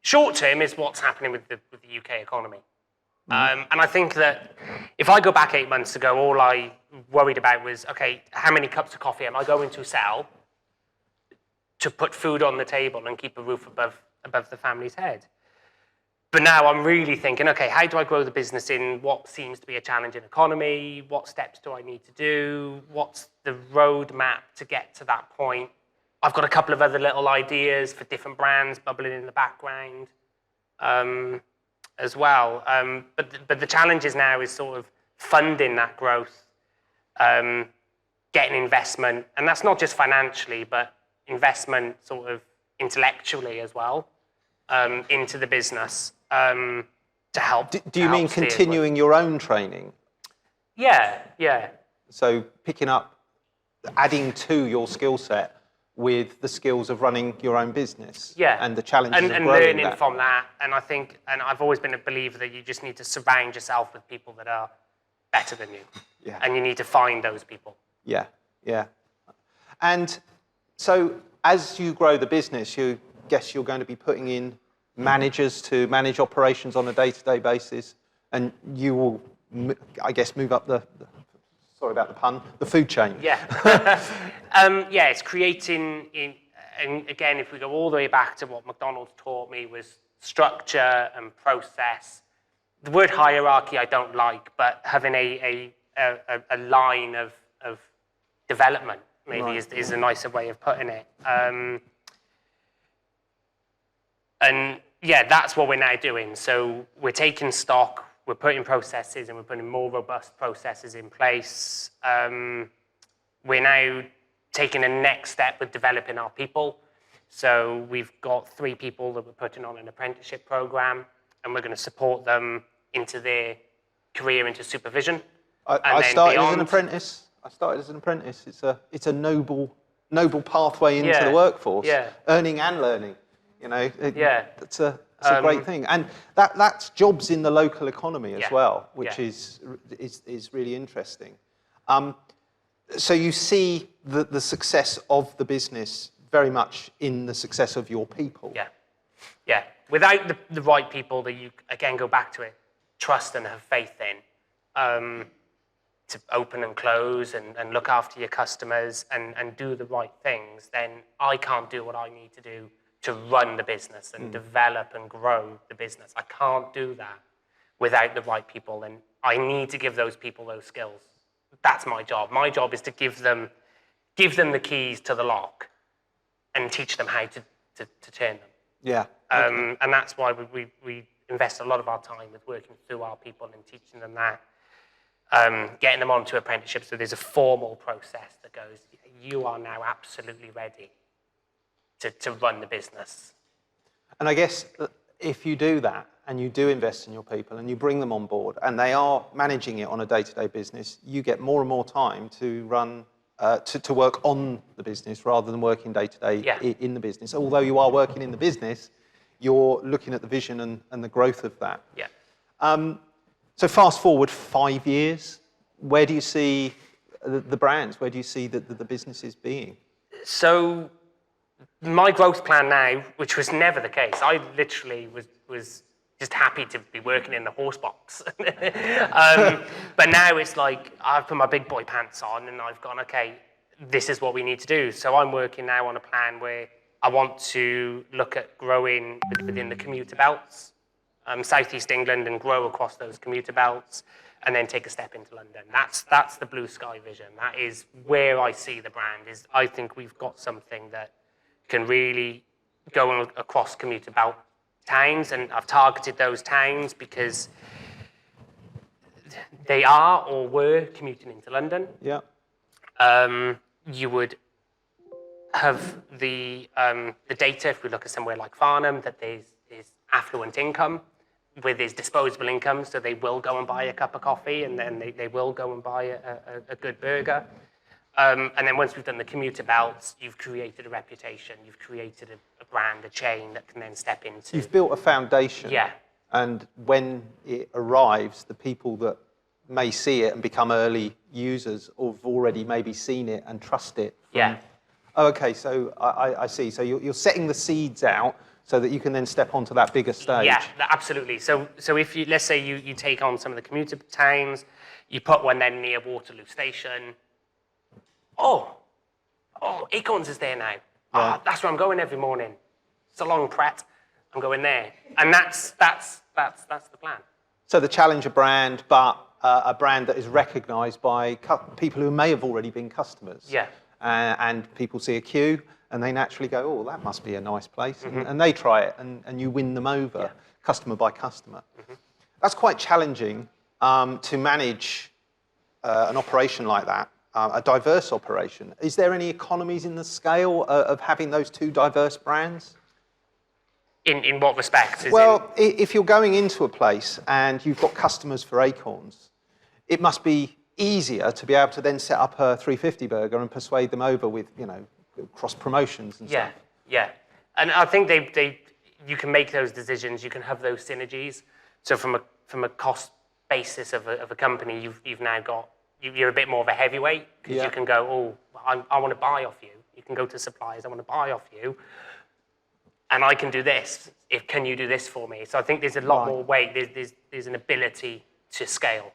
short term is what's happening with the UK economy. And I think that if I go back 8 months ago, all I worried about was, okay, how many cups of coffee am I going to sell to put food on the table and keep a roof above the family's head? But now I'm really thinking, okay, how do I grow the business in what seems to be a challenging economy? What steps do I need to do? What's the roadmap to get to that point? I've got a couple of other little ideas for different brands bubbling in the background as well. But the challenge is now is sort of funding that growth, getting investment, and that's not just financially, but investment sort of intellectually as well into the business. To help. Do you mean continuing your own training? Yeah. So picking up, adding to your skill set with the skills of running your own business. Yeah. And the challenges of and growing learning that. from that. And I think, and I've always been a believer that you just need to surround yourself with people that are better than you. Yeah. And you need to find those people. Yeah. And so as you grow the business, you guess you're going to be putting in managers to manage operations on a day-to-day basis, and you will, I guess, move up the sorry about the pun, the food chain. Yeah. It's creating, and again, if we go all the way back to what McDonald's taught me was structure and process. The word hierarchy I don't like, but having a line of development maybe is a nicer way of putting it. And yeah, that's what we're now doing. So we're taking stock, we're putting processes, and we're putting more robust processes in place. We're now taking a next step with developing our people. So we've got 3 people that we're putting on an apprenticeship program, and we're going to support them into their career into supervision. I started as an apprentice. It's a noble pathway into the workforce. Yeah. Earning and learning. You know, it's a great thing, and that's jobs in the local economy as well, which is really interesting. So you see the success of the business very much in the success of your people. Yeah. Without the right people that you again go back to it, trust and have faith in, to open and close and look after your customers and do the right things, then I can't do what I need to do to run the business and develop and grow the business. I can't do that without the right people, and I need to give those people those skills. That's my job. My job is to give them the keys to the lock and teach them how to turn them. Yeah. And that's why we invest a lot of our time with working through our people and teaching them that, getting them onto apprenticeships. So there's a formal process that goes, you are now absolutely ready to run the business. And I guess if you do that and you do invest in your people and you bring them on board and they are managing it on a day-to-day business, you get more and more time to run, to work on the business rather than working day-to-day in the business. Although you are working in the business, you're looking at the vision and the growth of that. Yeah. So fast forward 5 years, where do you see the brands? Where do you see the businesses being? So my growth plan now, which was never the case, I literally was just happy to be working in the horse box. But now it's like I've put my big boy pants on and I've gone, okay, this is what we need to do. So I'm working now on a plan where I want to look at growing within the commuter belts, Southeast England, and grow across those commuter belts, and then take a step into London. That's the blue sky vision. That is where I see the brand. Is I think we've got something that can really go across commuter belt towns, and I've targeted those towns because they are or were commuting into London. Yeah. You would have the data, if we look at somewhere like Farnham, that there's affluent income with his disposable income, so they will go and buy a cup of coffee, and then they will go and buy a good burger. And then once we've done the commuter belts, you've created a reputation, you've created a brand, a chain that can then step into. You've built a foundation. Yeah. And when it arrives, the people that may see it and become early users or have already maybe seen it and trust it Oh, okay, so I see. So you're setting the seeds out so that you can then step onto that bigger stage. Yeah, absolutely. So if you, let's say you take on some of the commuter towns, you put one then near Waterloo Station. Oh, Acorns is there now. Yeah. That's where I'm going every morning. It's a long pret. I'm going there, and that's the plan. So the challenger brand, but a brand that is recognised by people who may have already been customers. Yeah. And people see a queue, and they naturally go, oh, that must be a nice place. And they try it, and you win them over, customer by customer. That's quite challenging to manage an operation like that, a diverse operation. Is there any economies in the scale of having those two diverse brands? In what respect? Well, if you're going into a place and you've got customers for Acorns, it must be easier to be able to then set up a 350 burger and persuade them over with, cross promotions and stuff. Yeah. And I think you can make those decisions. You can have those synergies. So from a cost basis of a company, you've now got, you're a bit more of a heavyweight because you can go, I want to buy off you. You can go to suppliers, I want to buy off you. And I can do this. Can you do this for me? So I think there's a lot more weight. There's an ability to scale.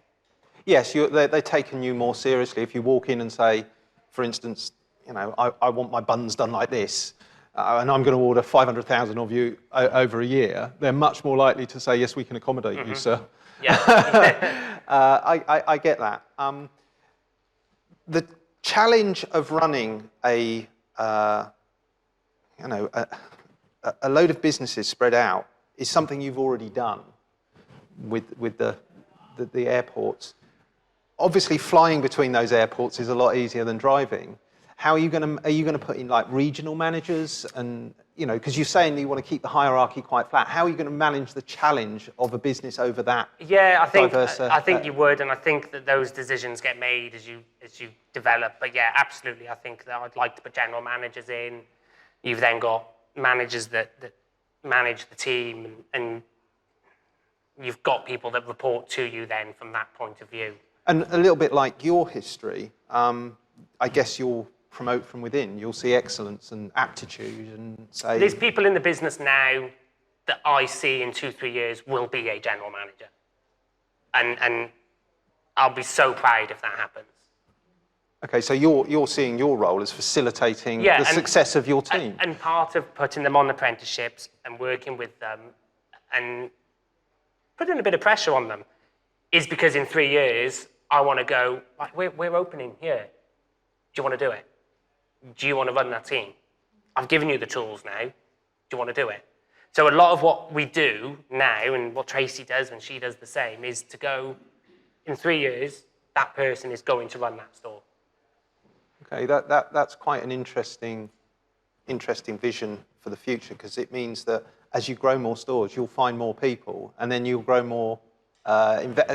Yes, they're taking you more seriously. If you walk in and say, for instance, I want my buns done like this, and I'm going to order 500,000 of you over a year, they're much more likely to say, yes, we can accommodate you, sir. Yeah. I get that. The challenge of running a load of businesses spread out is something you've already done with the airports. Obviously, flying between those airports is a lot easier than driving. How are you going to put in like regional managers and because you're saying that you want to keep the hierarchy quite flat. How are you going to manage the challenge of a business over that? Yeah, I think diverse, you would, and I think that those decisions get made as you develop. But yeah, absolutely, I think that I'd like to put general managers in. You've then got managers that manage the team, and you've got people that report to you then from that point of view. And a little bit like your history, I guess you'll promote from within. You'll see excellence and aptitude and say... There's people in the business now that I see in 2-3 years will be a general manager. And I'll be so proud if that happens. Okay, so you're seeing your role as facilitating the success of your team. And part of putting them on apprenticeships and working with them and putting a bit of pressure on them is because in 3 years, I want to go, like, we're opening here. Do you want to do it? Do you want to run that team? I've given you the tools now. Do you want to do it? So a lot of what we do now and what Tracey does when she does the same is to go, in 3 years, that person is going to run that store. Okay, that's quite an interesting vision for the future because it means that as you grow more stores, you'll find more people and then you'll grow more,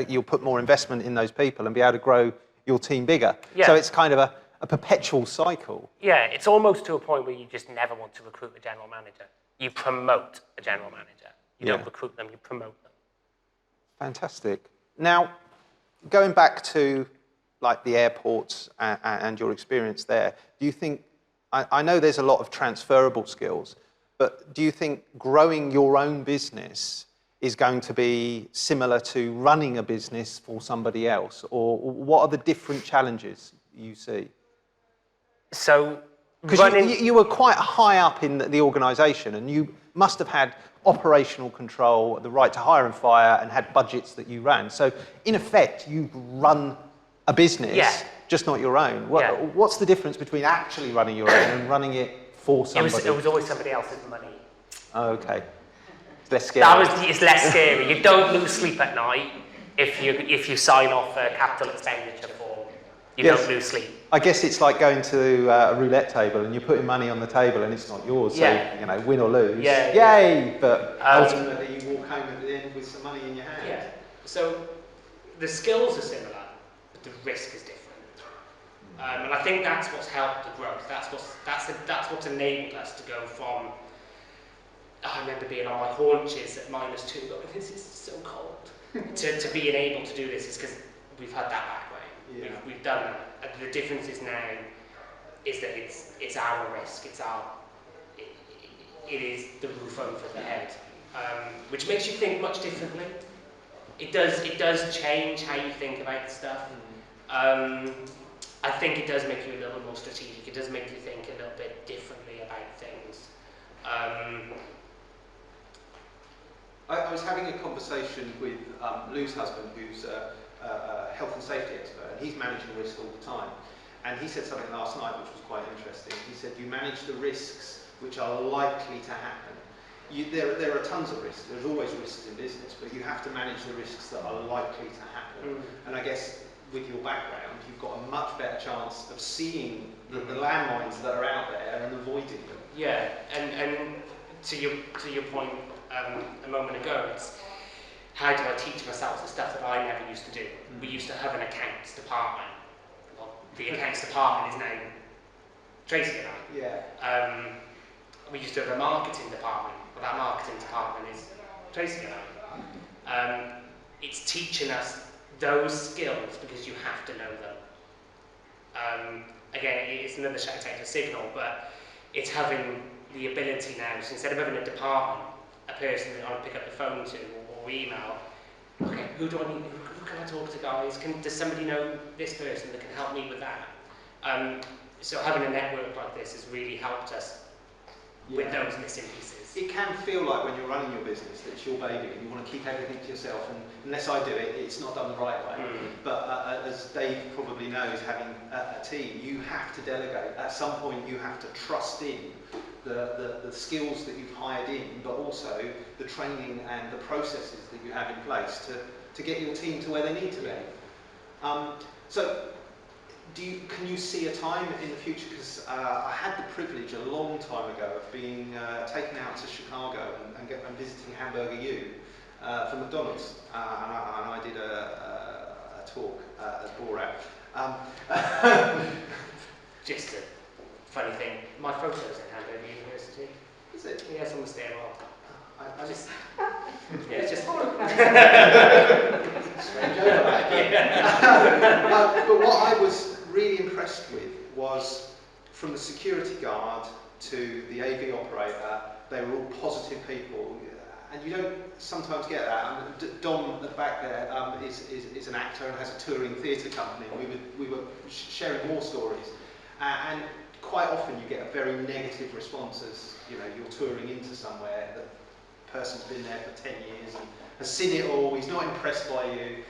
you'll put more investment in those people and be able to grow your team bigger. Yeah. So it's kind of a perpetual cycle. Yeah, it's almost to a point where you just never want to recruit a general manager. You promote a general manager. You don't recruit them, you promote them. Fantastic. Now, going back to like the airports and your experience there, do you think, I know there's a lot of transferable skills, but do you think growing your own business is going to be similar to running a business for somebody else? Or what are the different challenges you see? So, because you were quite high up in the organisation and you must have had operational control, the right to hire and fire, and had budgets that you ran. So, in effect, you run a business, just not your own. What's the difference between actually running your own and running it for somebody? It was always somebody else's money. Oh, okay. It's less scary. It's less scary. You don't lose sleep at night if you sign off a capital expenditure form. You don't lose sleep. I guess it's like going to a roulette table and you're putting money on the table and it's not yours. So, win or lose. Yay! But ultimately you walk home at the end with some money in your hand. Yeah. So the skills are similar, but the risk is different. And I think that's what's helped the growth. That's what's enabled us to go from. I remember being on my haunches at -2, going, this is so cold. to being able to do this is because we've had that back way. We've done that. The difference is now is that it's our risk, it is the roof over the head, which makes you think much differently. It does change how you think about stuff. I think it does make you a little more strategic. It does make you think a little bit differently about things. I was having a conversation with Lou's husband, who's a health and safety expert, and he's managing risk all the time. And he said something last night which was quite interesting. He said, you manage the risks which are likely to happen. There are tons of risks. There's always risks in business, but you have to manage the risks that are likely to happen. And I guess with your background, you've got a much better chance of seeing the landmines that are out there and avoiding them. Yeah, and to your point a moment ago, it's how do I teach myself the stuff that I never used to do? We used to have an accounts department. Well, the accounts department is now Tracey and I. Yeah. We used to have a marketing department. Well, that marketing department is Tracey and I. It's teaching us those skills because you have to know them. Again, it's another shout out to Signal, but it's having the ability now, so instead of having a department, a person that I would pick up the phone to or email, okay, who do I need, who can I talk to, guys? Does somebody know this person that can help me with that? So having a network like this has really helped us with those missing pieces. It can feel like when you're running your business that it's your baby and you want to keep everything to yourself, and unless I do it, it's not done the right way. But as Dave probably knows, having a team, you have to delegate. At some point you have to trust in the skills that you've hired in, but also the training and the processes that you have in place to get your team to where they need to be. So can you see a time in the future, because I had the privilege a long time ago of being taken out to Chicago and visiting Hamburger U for McDonald's, and I did a talk as Borat. Just a funny thing, my photo's at Hamburger University. Is it? Yeah, it's on the stairwell. I just... Yeah, it's just... Strange overlap. But what I was really impressed with was, from the security guard to the AV operator, they were all positive people, and you don't sometimes get that. Dom at the back there is an actor and has a touring theatre company. We were sharing war stories, and quite often you get a very negative response as you're touring into somewhere. The person's been there for 10 years and has seen it all. He's not impressed by you.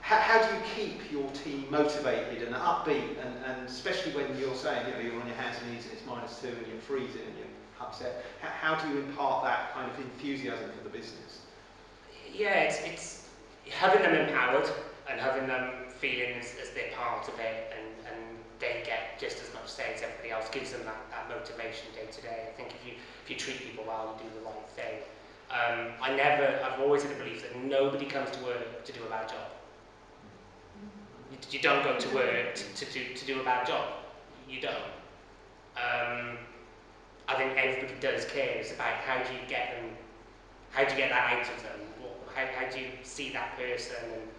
How do you keep your team motivated and upbeat, and especially when you're saying you're on your hands and knees and it's -2 and you're freezing and you're upset? How do you impart that kind of enthusiasm for the business? Yeah, it's having them empowered and having them feeling as they're part of it, and they get just as much say as everybody else, gives them that motivation day to day. I think if you treat people well, you do the right thing. I've always had a belief that nobody comes to work to do a bad job. You don't go to work to do a bad job. You don't. I think everybody does care. It's about how do you get that out of them? How do you see that person and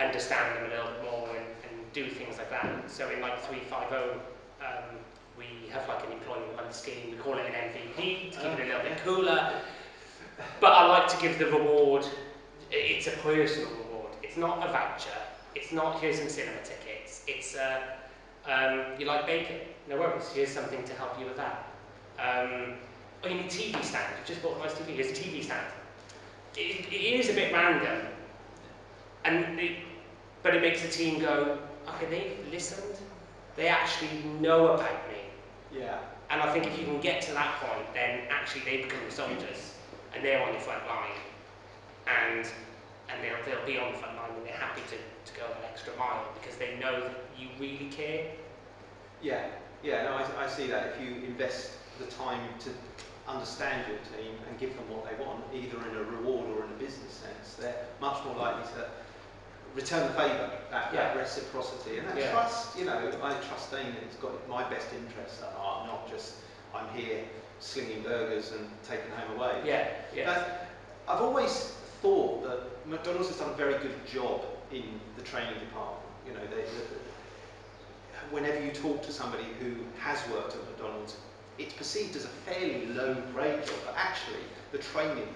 understand them a little bit more and do things like that? So in like 350, we have like an employee month scheme. We call it an MVP to keep it a little bit cooler. But I like to give the reward. It's a personal reward. It's not a voucher. It's not here's some cinema tickets. It's you like bacon? No worries. Here's something to help you with that. Oh, you need TV stand. You just bought a nice TV. Here's a TV stand. It is a bit random, but it makes the team go, okay, they've listened. They actually know about me. Yeah. And I think if you can get to that point, then actually they become the soldiers, and they're on the front line, and they'll be on the front line, and they're happy to go an extra mile because they know that you really care. Yeah, no, I see that. If you invest the time to understand your team and give them what they want, either in a reward or in a business sense, they're much more likely to return the favour, that reciprocity. And that trust, I trust Dayne that he's got my best interests at heart, not just I'm here slinging burgers and taking home away. But I've always thought that McDonald's has done a very good job in the training department. whenever you talk to somebody who has worked at McDonald's, it's perceived as a fairly low-grade job, but actually the training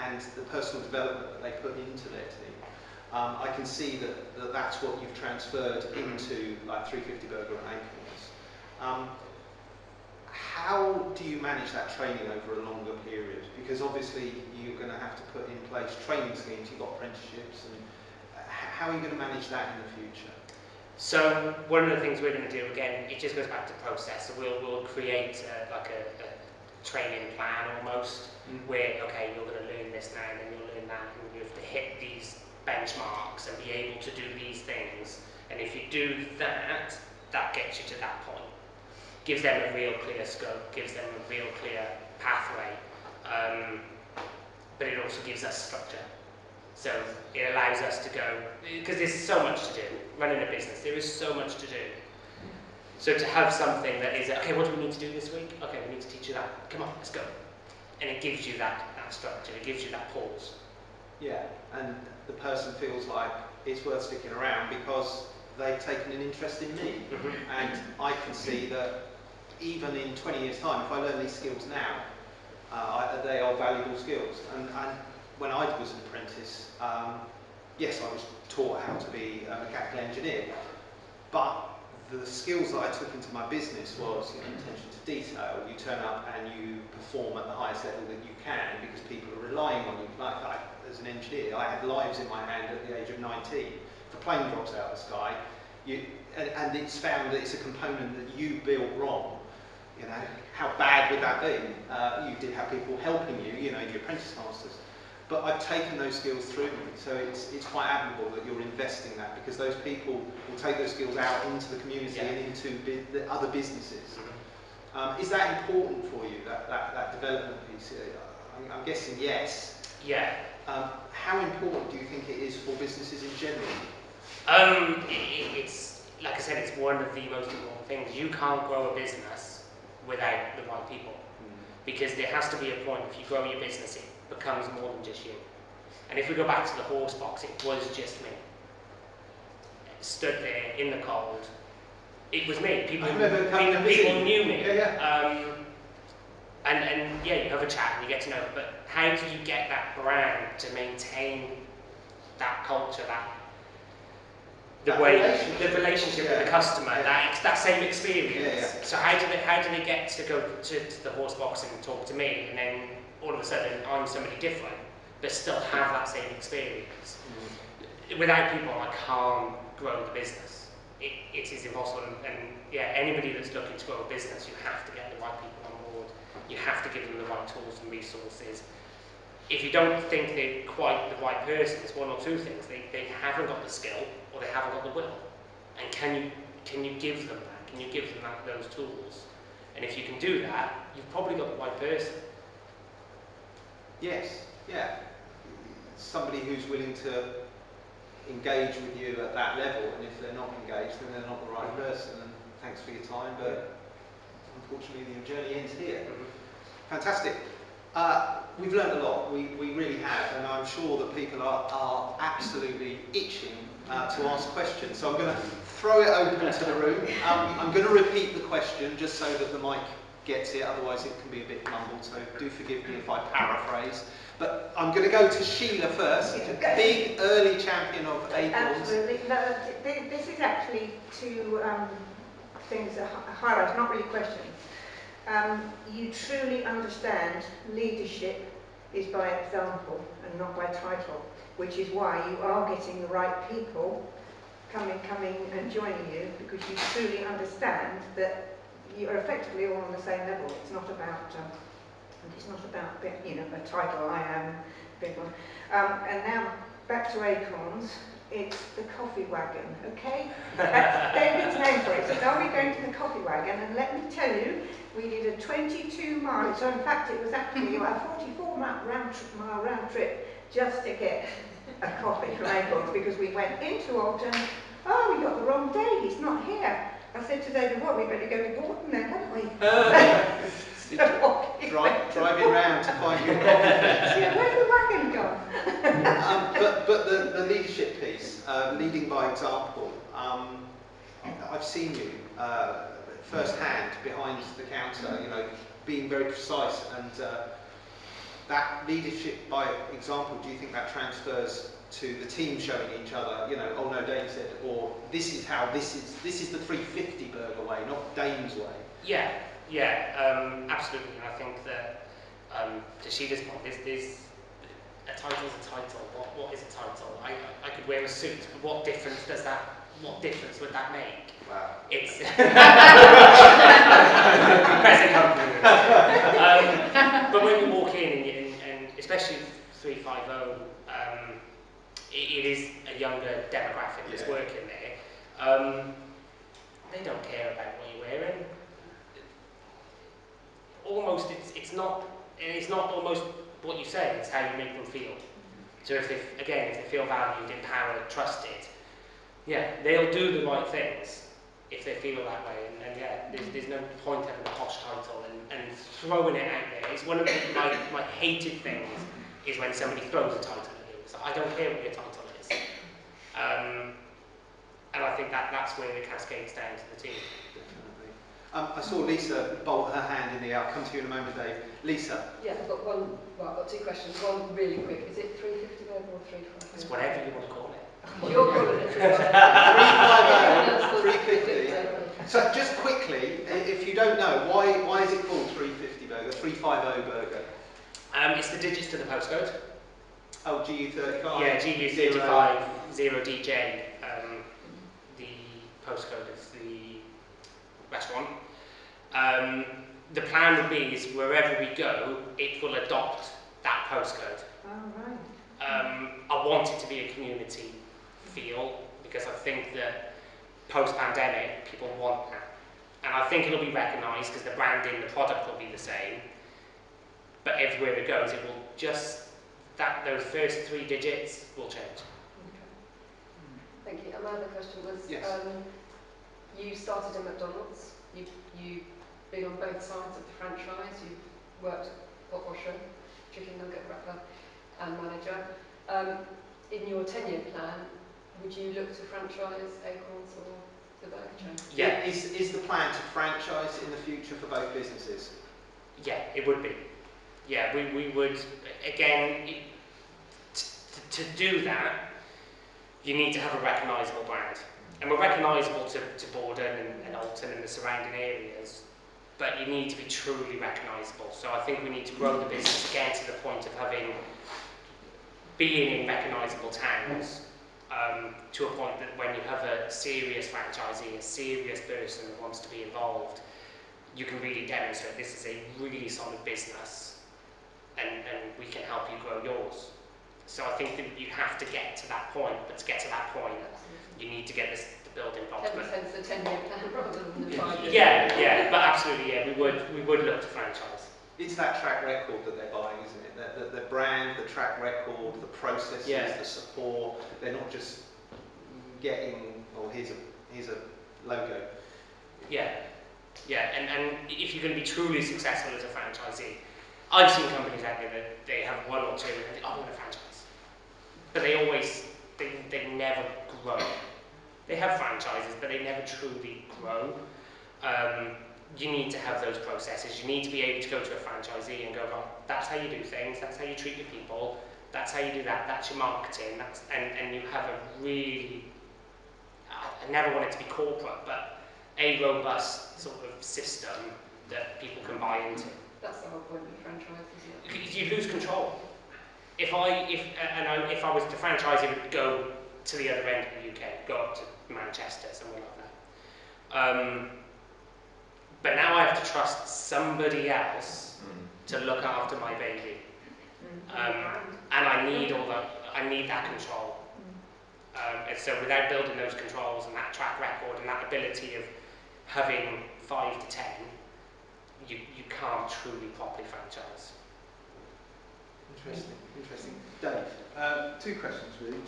and the personal development that they put into their team, I can see that that's what you've transferred into like 350 Burger and Acorns. How do you manage that training over a longer period? Because obviously you're going to have to put in place training schemes, you've got apprenticeships, and how are you going to manage that in the future? So one of the things we're going to do, again, it just goes back to process. So we'll create like a training plan almost, where, okay, you're going to learn this now, and then you'll learn that, and you have to hit these benchmarks and be able to do these things. And if you do that, that gets you to that point. Gives them a real clear scope, gives them a real clear pathway, but it also gives us structure. So it allows us to go, because there's so much to do, running a business, there is so much to do. So to have something that is, okay, what do we need to do this week? Okay, we need to teach you that, come on, let's go. And it gives you that structure, it gives you that pause. Yeah, and the person feels like it's worth sticking around because they've taken an interest in me. And I can see that even in 20 years' time, if I learn these skills now, they are valuable skills. And when I was an apprentice, yes, I was taught how to be a mechanical engineer, but the skills that I took into my business was attention to detail. You turn up and you perform at the highest level that you can because people are relying on you. Like as an engineer, I had lives in my hand at the age of 19. If a plane drops out of the sky, and it's found that it's a component that you built wrong, you know, how bad would that be? You did have people helping you, you know, your apprentice masters. But I've taken those skills through me, so it's quite admirable that you're investing that, because those people will take those skills out into the community and into the other businesses. Is that important for you, that development piece? I'm guessing yes. Yeah. How important do you think it is for businesses in general? It's, like I said, it's one of the most important things. You can't grow a business without the right people. Because there has to be a point, if you grow your business, it becomes more than just you. And if we go back to the horse box, it was just me. Stood there in the cold. It was me. People knew me. And yeah, you have a chat and you get to know it, but how do you get that brand to maintain that culture, the relationship with the customer, that same experience? So how do they get to go to the horse box and talk to me, and then all of a sudden I'm somebody different, but still have that same experience? Without people, I can't grow the business. It is impossible, and yeah, anybody that's looking to grow a business, you have to get the right people on board. You have to give them the right tools and resources. If you don't think they're quite the right person, it's one or two things. They haven't got the skill, or they haven't got the will. And can you give them that? Can you give them those tools? And if you can do that, you've probably got the right person. Yes, yeah. Somebody who's willing to engage with you at that level, and if they're not engaged, then they're not the right person. And thanks for your time, but unfortunately the journey ends here. Fantastic. We've learned a lot, we really have, and I'm sure that people are absolutely itching to ask questions. So I'm going to throw it open to the room. I'm going to repeat the question just so that the mic gets it, otherwise it can be a bit mumbled, so do forgive me if I paraphrase. But I'm going to go to Sheila first, a big early champion of Acorns. Absolutely. No, this is actually two things that highlight, not really questions. You truly understand leadership is by example and not by title, which is why you are getting the right people coming and joining you, because you truly understand that you are effectively all on the same level. It's not about you know, a title. I am a big one. And now back to Acorns. It's the coffee wagon, okay? That's David's name for it. So now we're going to the coffee wagon, and let me tell you, we did a 22-mile, so in fact it was actually a 44-mile round trip just to get a coffee from Acorns, because we went into Alton. Oh, we got the wrong day, he's not here. I said to David, well, we better go to Borton then, hadn't we? Driving round to find your coffee. So where's the wagon gone? But the leadership piece, leading by example, I've seen you firsthand behind the counter, you know, being very precise, and that leadership by example, do you think that transfers to the team showing each other, you know, oh no, Dayne said, or this is how, this is the 350 burger way, not Dayne's way? Yeah, absolutely. And I think that to Sheila's point, there's a title's a title. What is a title? I could wear a suit, but what difference would that make? Wow. It's present company. But when you walk in and especially 350, it is a younger demographic that's working there. They don't care about what you're wearing. Almost, it's not almost what you say, it's how you make them feel. So if they feel valued, empowered, trusted, yeah, they'll do the right things if they feel that way. And there's no point having a posh title and throwing it out there. It's one of my hated things is when somebody throws a title at you. So I don't care what your title is. And I think that's where it cascades down to the team. Definitely. I saw Lisa bolt her hand in the air. I'll come to you in a moment, Dave. Lisa. Yeah, I've got two questions. One really quick. Is it 350 burger or 350? It's whatever you want to call it. You're calling it 350. So just quickly, if you don't know, why is it called 350 burger, 350 burger? It's the digits to the postcode. Oh, GU35. Yeah, GU35 0DJ. The postcode is the restaurant. The plan would be is wherever we go, it will adopt that postcode. Oh, right. I want it to be a community feel because I think that post-pandemic people want that, and I think it'll be recognised because the branding, the product will be the same. But everywhere it goes, it will just those first 3 digits will change. Thank you. And my other question was, yes. You started in McDonald's. You've been on both sides of the franchise. You've worked at pot washer, chicken nugget wrapper, and manager. In your 10-year plan, would you look to franchise Acorns or the burger chain? Yeah. Is the plan to franchise in the future for both businesses? Yeah, it would be. Yeah, we would, again, to do that, you need to have a recognisable brand. And we're recognisable to Borden and Alton and the surrounding areas, but you need to be truly recognisable. So I think we need to grow the business again to the point of being in recognisable towns, to a point that when you have a serious franchisee, a serious person that wants to be involved, you can really demonstrate this is a really solid business and we can help you grow yours. So I think that you have to get to that point, but to get to that point, you need to get the building blocks. Hence the 10-year plan rather than the 5-year. Yeah, but absolutely, yeah, we would look to franchise. It's that track record that they're buying, isn't it? The brand, the track record, the processes, the support. They're not just getting, oh, here's a logo. Yeah, and if you're going to be truly successful as a franchisee, I've seen companies out there that they have 1 or 2 and they think, oh, I'm going to franchise. But they never grow. They have franchises, but they never truly grow. You need to have those processes. You need to be able to go to a franchisee and go, well, that's how you do things, that's how you treat your people, that's how you do that, that's your marketing, and you have a really, I never want it to be corporate, but a robust sort of system that people can buy into. That's the whole point of franchise, isn't it? You lose control. If I was to franchise, it would go to the other end of the UK, go up to Manchester, somewhere like that. But now I have to trust somebody else to look after my baby, and I need that control. And so without building those controls and that track record and that ability of having 5 to 10, you can't truly properly franchise. Interesting. Dave? 2 questions really.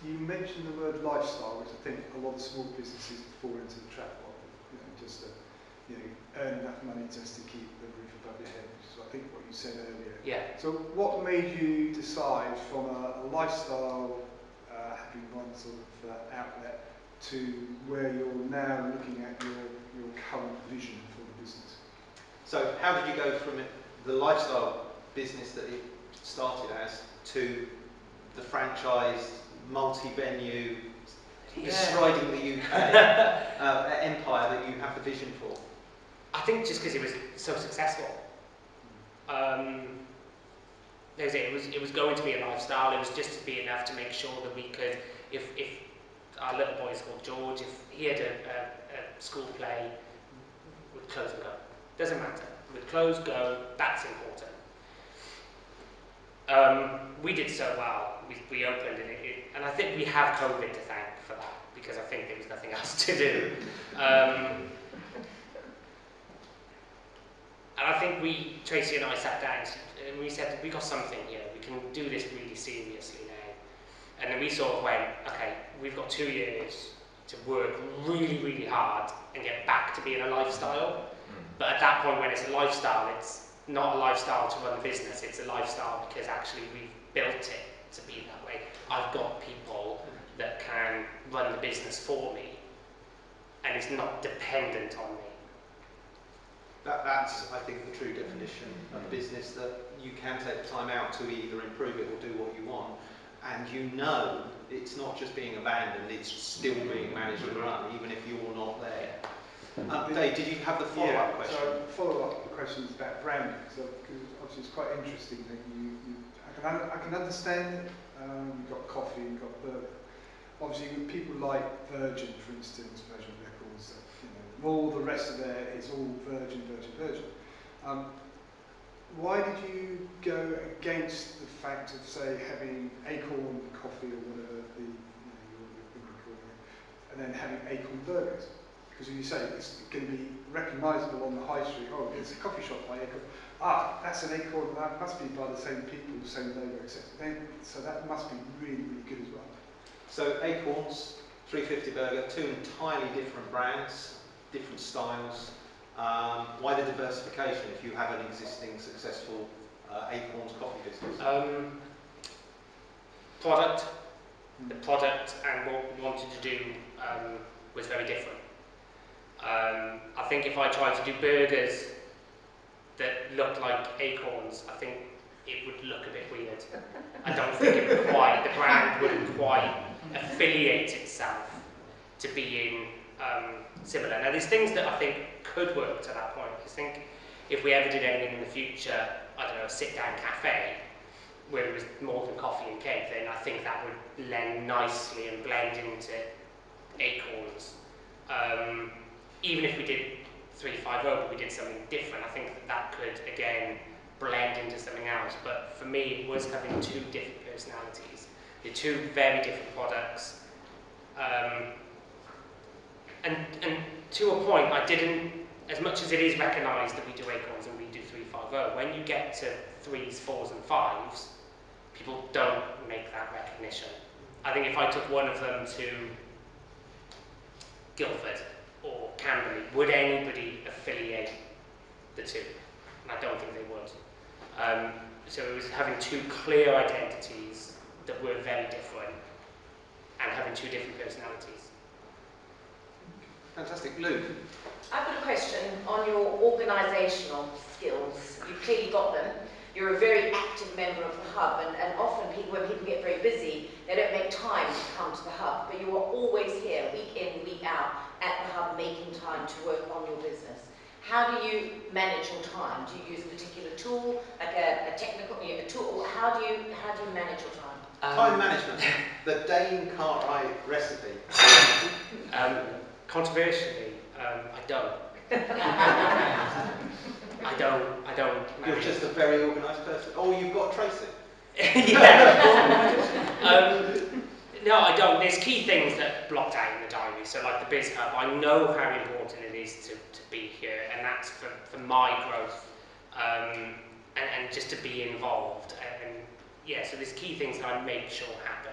You mentioned the word lifestyle, which I think a lot of small businesses fall into the trap of, just earn enough money just to keep the roof above your head, which is I think what you said earlier. Yeah. So what made you decide from a lifestyle, having one sort of outlet, to where you're now looking at your current vision for the business? So how did you go from the lifestyle business that it started as to the franchised, multi-venue, bestriding the UK empire that you have the vision for? I think just because it was so successful. It was going to be a lifestyle. It was just to be enough to make sure that we could, if our little boy is called George, if he had a school play, we'd close and go. Doesn't matter. We'd close, go, that's important. We did so well. We opened and I think we have COVID to thank for that, because I think there was nothing else to do. And I think Tracey and I sat down and we said, we got something here, we can do this really seriously now. And then we sort of went, okay, we've got 2 years to work really, really hard and get back to being a lifestyle. But at that point, when it's a lifestyle, it's not a lifestyle to run the business, it's a lifestyle because actually we've built it to be that way. I've got people that can run the business for me, and it's not dependent on me. That's, I think, the true definition of business, that you can take the time out to either improve it or do what you want, and you know it's not just being abandoned, it's still being managed and run, even if you're not there. Dave, did you have the follow-up question? So follow-up question is about branding. So, because obviously it's quite interesting that I can understand it. You've got coffee, you've got burger. Obviously, with people like Virgin, for instance, Virgin Records, all the rest of there is all Virgin. Why did you go against the fact of, say, having Acorn Coffee or whatever you're calling it, and then having Acorn Burgers? Because you say it's going to be recognisable on the high street. Oh, it's a coffee shop by Acorn. Ah, that's an Acorn. That must be by the same people, same logo, etc. So that must be really, really good as well. So Acorns, 350 Burger, 2 entirely different brands, different styles. Why the diversification if you have an existing successful Acorns coffee business? Product. The product and what we wanted to do was very different. I think if I tried to do burgers that looked like Acorns, I think it would look a bit weird. I don't think it would quite, the brand wouldn't quite affiliate itself to being similar. Now there's things that I think could work to that point. I think if we ever did anything in the future, I don't know, a sit-down cafe, where it was more than coffee and cake, then I think that would blend nicely and blend into Acorns. Even if we did 350, but we did something different, I think that could, again, blend into something else. But for me, it was having 2 different personalities. They're 2 very different products. And to a point, I didn't, as much as it is recognised that we do Acorns and we do 350, when you get to 3s, 4s and 5s, people don't make that recognition. I think if I took one of them to Guildford or Camberley, would anybody affiliate the 2? And I don't think they would. So it was having 2 clear identities that were very different and having 2 different personalities. Fantastic. Luke? I've got a question on your organisational skills. You've clearly got them. You're a very active member of the hub, and often when people get very busy, they don't make time to come to the hub, but you are always here, week in, week out, at the hub, making time to work on your business. How do you manage your time? Do you use a particular tool, like a technical tool? How do you manage your time? Time management, the Dayne Cartwright recipe. Controversially, I don't. I don't. You're just a very organised person. Oh, you've got Tracey. Yeah. No, I don't. There's key things that blocked out in the diary. So like the BiZHUB, I know how important it is to be here, and that's for my growth, and just to be involved. And yeah, so there's key things that I make sure happen.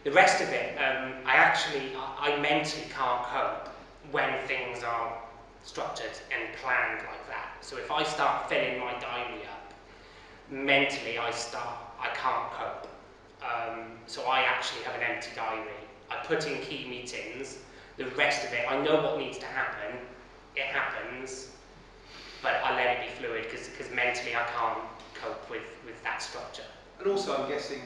The rest of it, I mentally can't cope when things are structured and planned like that. So if I start filling my diary up, mentally I can't cope. So I actually have an empty diary I put in key meetings. The rest of it, I know what needs to happen. It happens, but I let it be fluid because mentally I can't cope with that structure. And also, I'm guessing,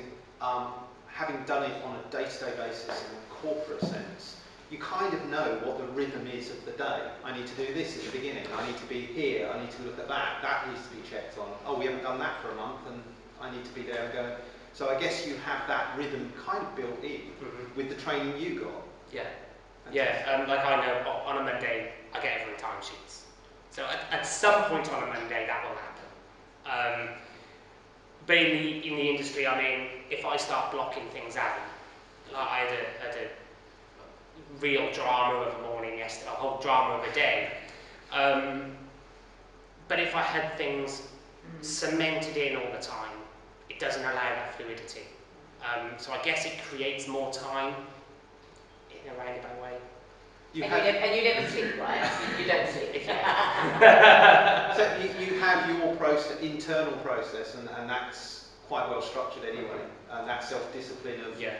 having done it on a day-to-day basis in a corporate sense, you kind of know what the rhythm is of the day. I need to do this at the beginning. I need to be here. I need to look at that. That needs to be checked on. Oh, we haven't done that for a month, and I need to be there and going. So I guess you have that rhythm kind of built in with the training you got. Yeah. Yeah, like I know on a Monday I get everyone timesheets. So at some point on a Monday that will happen. But in the industry I'm in, if I start blocking things out, like I had a real drama of a morning yesterday, a whole drama of a day. But if I had things cemented in all the time, it doesn't allow that fluidity. So I guess it creates more time in a roundabout way. You never sleep, right? You don't sleep. So you have your internal process, and that's quite well structured anyway. And that self-discipline of okay,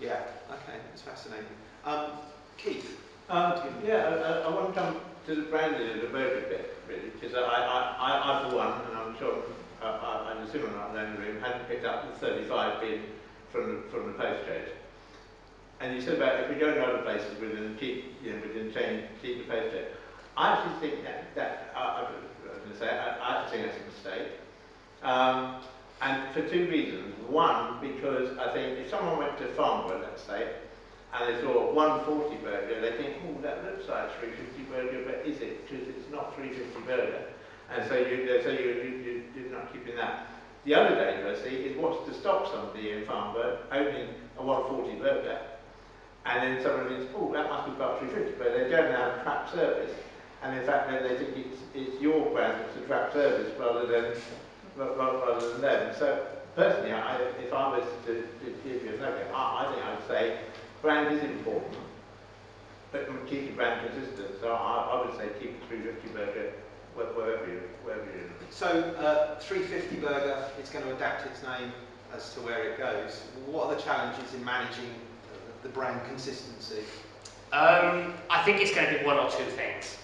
that's fascinating. Keith. I want to come to the branding of the burger bit, really, because I for one, and I'm sure I'm assuming I'm in the room, hadn't picked up the 35 bin from the postcode. And you said about if we go to other places within keep the postcode. I actually think that I actually think that's a mistake. And for two reasons. One, because I think if someone went to Farnborough, let's say, and they saw 140 burger, they think, oh, that looks like 350 burger, but is it? Because it's not 350 burger. And so you're not keeping that. The other danger, I see, is what's to stop somebody in Farnborough opening a 140 burger, and then someone thinks, oh, that must be about 350, but they don't have trap service. And in fact, they think it's your brand that's a trap service rather than them. So personally, if I was to give you a nugget, I think I'd say brand is important, but keep your brand consistent. So I would say keep the 350 burger wherever you're in. So 350 burger, it's going to adapt its name as to where it goes. What are the challenges in managing the brand consistency? I think it's going to be one or two things.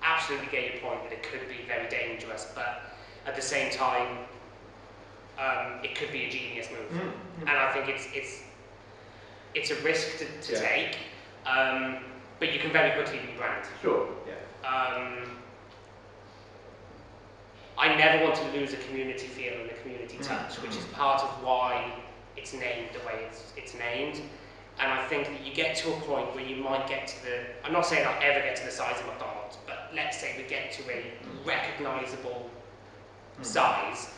Absolutely get your point that it could be very dangerous, but at the same time, it could be a genius move. And I think it's a risk to take, but you can very quickly rebrand. Sure. Yeah. I never want to lose a community feel and a community touch, which is part of why it's named the way it's named. And I think that you get to a point where you might get to I'm not saying I'll ever get to the size of McDonald's, but let's say we get to a recognisable size.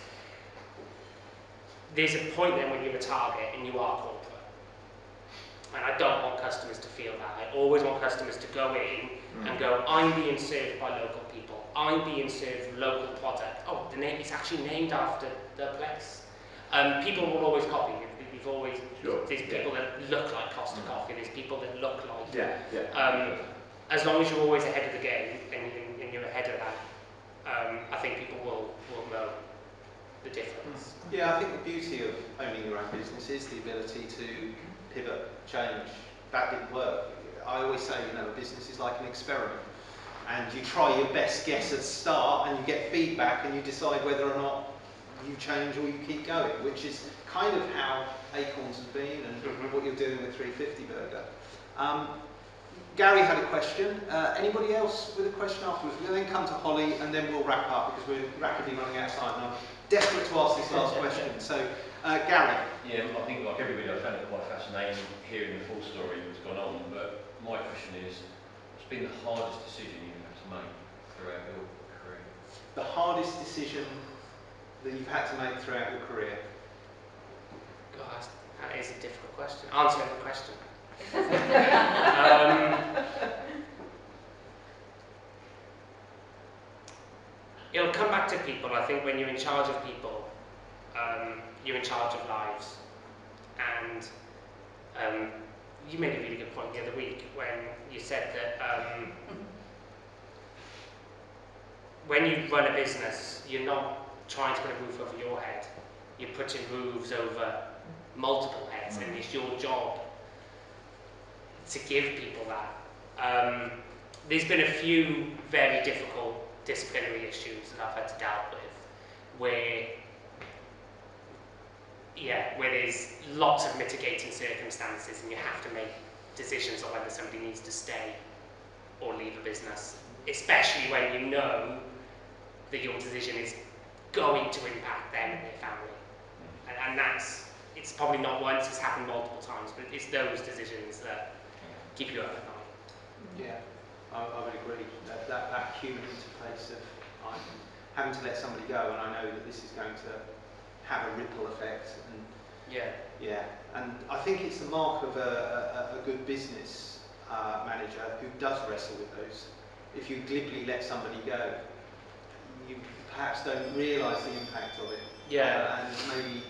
There's a point then when you're a target and you are corporate. And I don't want customers to feel that. I always want customers to go in and go, I'm being served by local people. I'm being served local product. Oh, it's actually named after the place. People will always copy. We've always, there's people that look like Costa Coffee, there's people that look like, as long as you're always ahead of the game and you're ahead of that, I think people will know the difference. Yeah, I think the beauty of owning your own business is the ability to pivot, change. That didn't work. I always say, a business is like an experiment. And you try your best guess at the start and you get feedback and you decide whether or not you change or you keep going, which is kind of how Acorns has been and what you're doing with 350 Burger. Gary had a question. Anybody else with a question afterwards? We'll then come to Holly and then we'll wrap up because we're rapidly running out of time. And I'm desperate to ask this last question. So, Gary. Yeah, I think like everybody, I found it quite fascinating hearing the full story of what's gone on. But my question is, what's been the hardest decision you've had to make throughout your career? The hardest decision that you've had to make throughout your career? God, that is a difficult question. Answering the question. It'll come back to people. I think when you're in charge of people, you're in charge of lives. And you made a really good point the other week when you said that when you run a business, you're not trying to put a roof over your head. You're putting roofs over multiple heads, and it's your job to give people that. There's been a few very difficult disciplinary issues that I've had to deal with, where there's lots of mitigating circumstances and you have to make decisions on whether somebody needs to stay or leave a business, especially when you know that your decision is going to impact them and their family. And it's probably not once, it's happened multiple times, but it's those decisions that keep you up at night. Yeah, I would agree. That human interface of having to let somebody go, and I know that this is going to have a ripple effect. And yeah, and I think it's the mark of a good business manager who does wrestle with those. If you glibly let somebody go, you perhaps don't realise the impact of it. Yeah. And maybe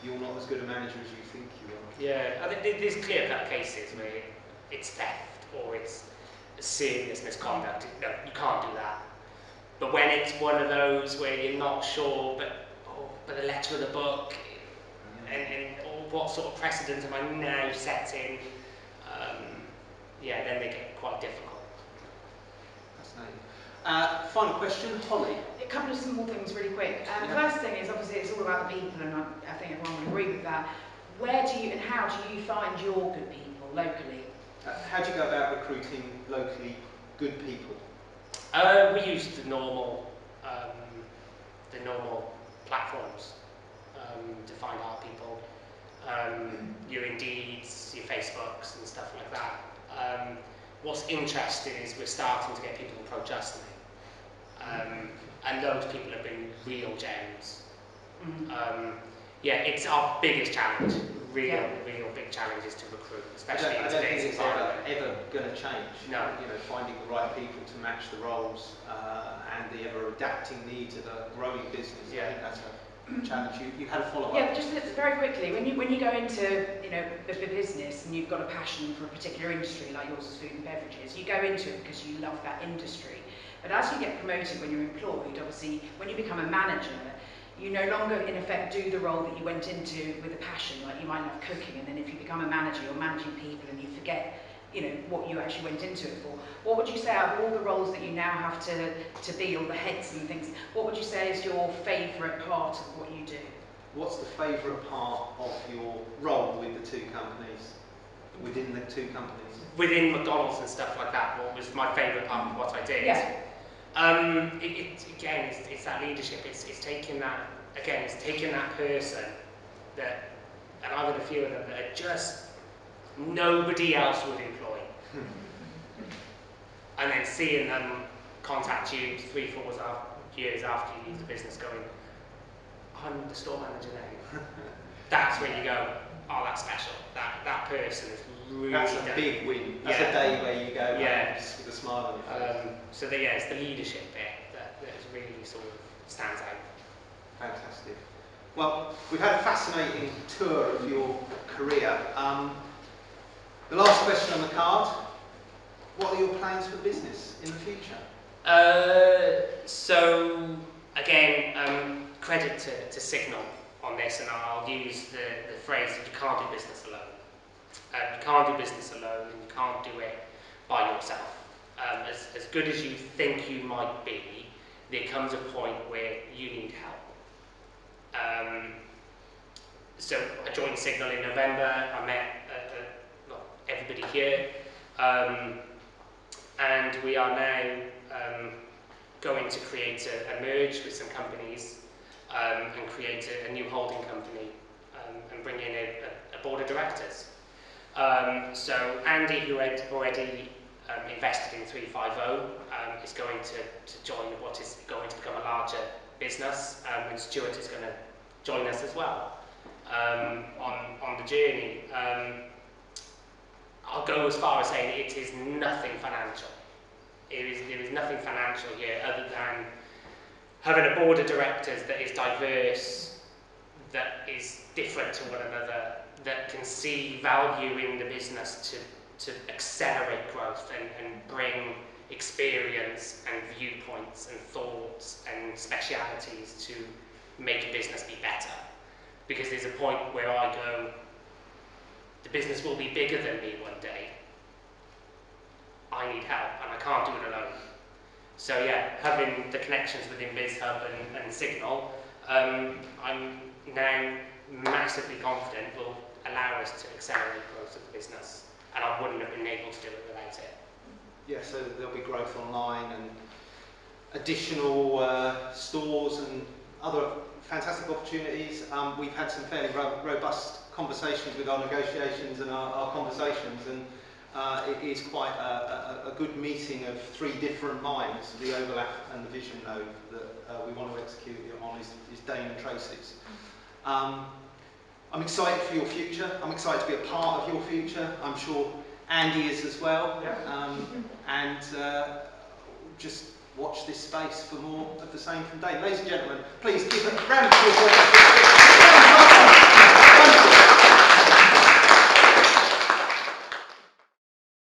you're not as good a manager as you think you are. Yeah, I think there's clear-cut cases where it's theft or it's serious misconduct. No, you can't do that. But when it's one of those where you're not sure, but the letter of the book, and what sort of precedent am I now setting? Then they get quite difficult. Fascinating. Final question, Holly. A couple of small things really quick. First thing is, obviously it's all about the people, and I think everyone would agree with that. Where do you and how do you find your good people locally? How do you go about recruiting locally good people? We use the normal platforms to find our people. Your Indeeds, your Facebooks and stuff like that. What's interesting is we're starting to get people to approach us now. And those people have been real gems. It's our biggest challenge. Real big challenge is to recruit, especially in today's environment. I don't think it's ever going to change. No. Finding the right people to match the roles and the ever adapting needs of a growing business. I think that's a challenge. You had a follow-up. Yeah, just very quickly, when you go into the business and you've got a passion for a particular industry like yours is food and beverages, you go into it because you love that industry. But as you get promoted when you're employed, obviously when you become a manager, you no longer in effect do the role that you went into with a passion. Like you might love cooking, and then if you become a manager, you're managing people and you forget what you actually went into it for. What would you say out of all the roles that you now have to be, all the heads and things, what would you say is your favourite part of what you do? What's the favourite part of your role with the two companies, within the two companies? Within McDonald's and stuff like that, what was my favourite part of what I did? Yeah. It's that leadership. It's taking that person that, and I've got a few of them that are just nobody else would employ, and then seeing them contact you 3-4 years after you leave the business, going, "I'm the store manager now." That's where you go, "Oh, that's special. That person is really." That's a big win. That's a day where you go, just with a smile on your face. It's the leadership bit that really sort of stands out. Fantastic. Well, we've had a fascinating tour of your career. The last question on the card, what are your plans for business in the future? So, again, credit to Signal on this, and I'll use the phrase that you can't do business alone. You can't do business alone, and you can't do it by yourself. As good as you think you might be, there comes a point where you need help. So I joined Signal in November. I met everybody here, and we are now going to create a merge with some companies and create a new holding company and bring in a board of directors. So Andy, who had already invested in 350, is going to join what is going to become a larger business, and Stuart is going to join us as well on the journey. I'll go as far as saying it is nothing financial. There is nothing financial here other than having a board of directors that is diverse, that is different to one another, that can see value in the business to accelerate growth and bring experience and viewpoints and thoughts and specialities to make a business be better. Because there's a point where I go, the business will be bigger than me one day, I need help and I can't do it alone. So yeah, having the connections within BiZHUB and Signal, I'm now massively confident will allow us to accelerate growth of the business, and I wouldn't have been able to do it without it. Yeah, so there'll be growth online and additional stores and other fantastic opportunities. We've had some fairly robust conversations with our negotiations and our conversations, and it is quite a good meeting of three different minds. The overlap and the vision node that we want to execute on is Dayne and Tracey's. I'm excited for your future. I'm excited to be a part of your future. I'm sure Andy is as well. And just watch this space for more of the same from Dayne. Ladies and gentlemen, please give a round of applause.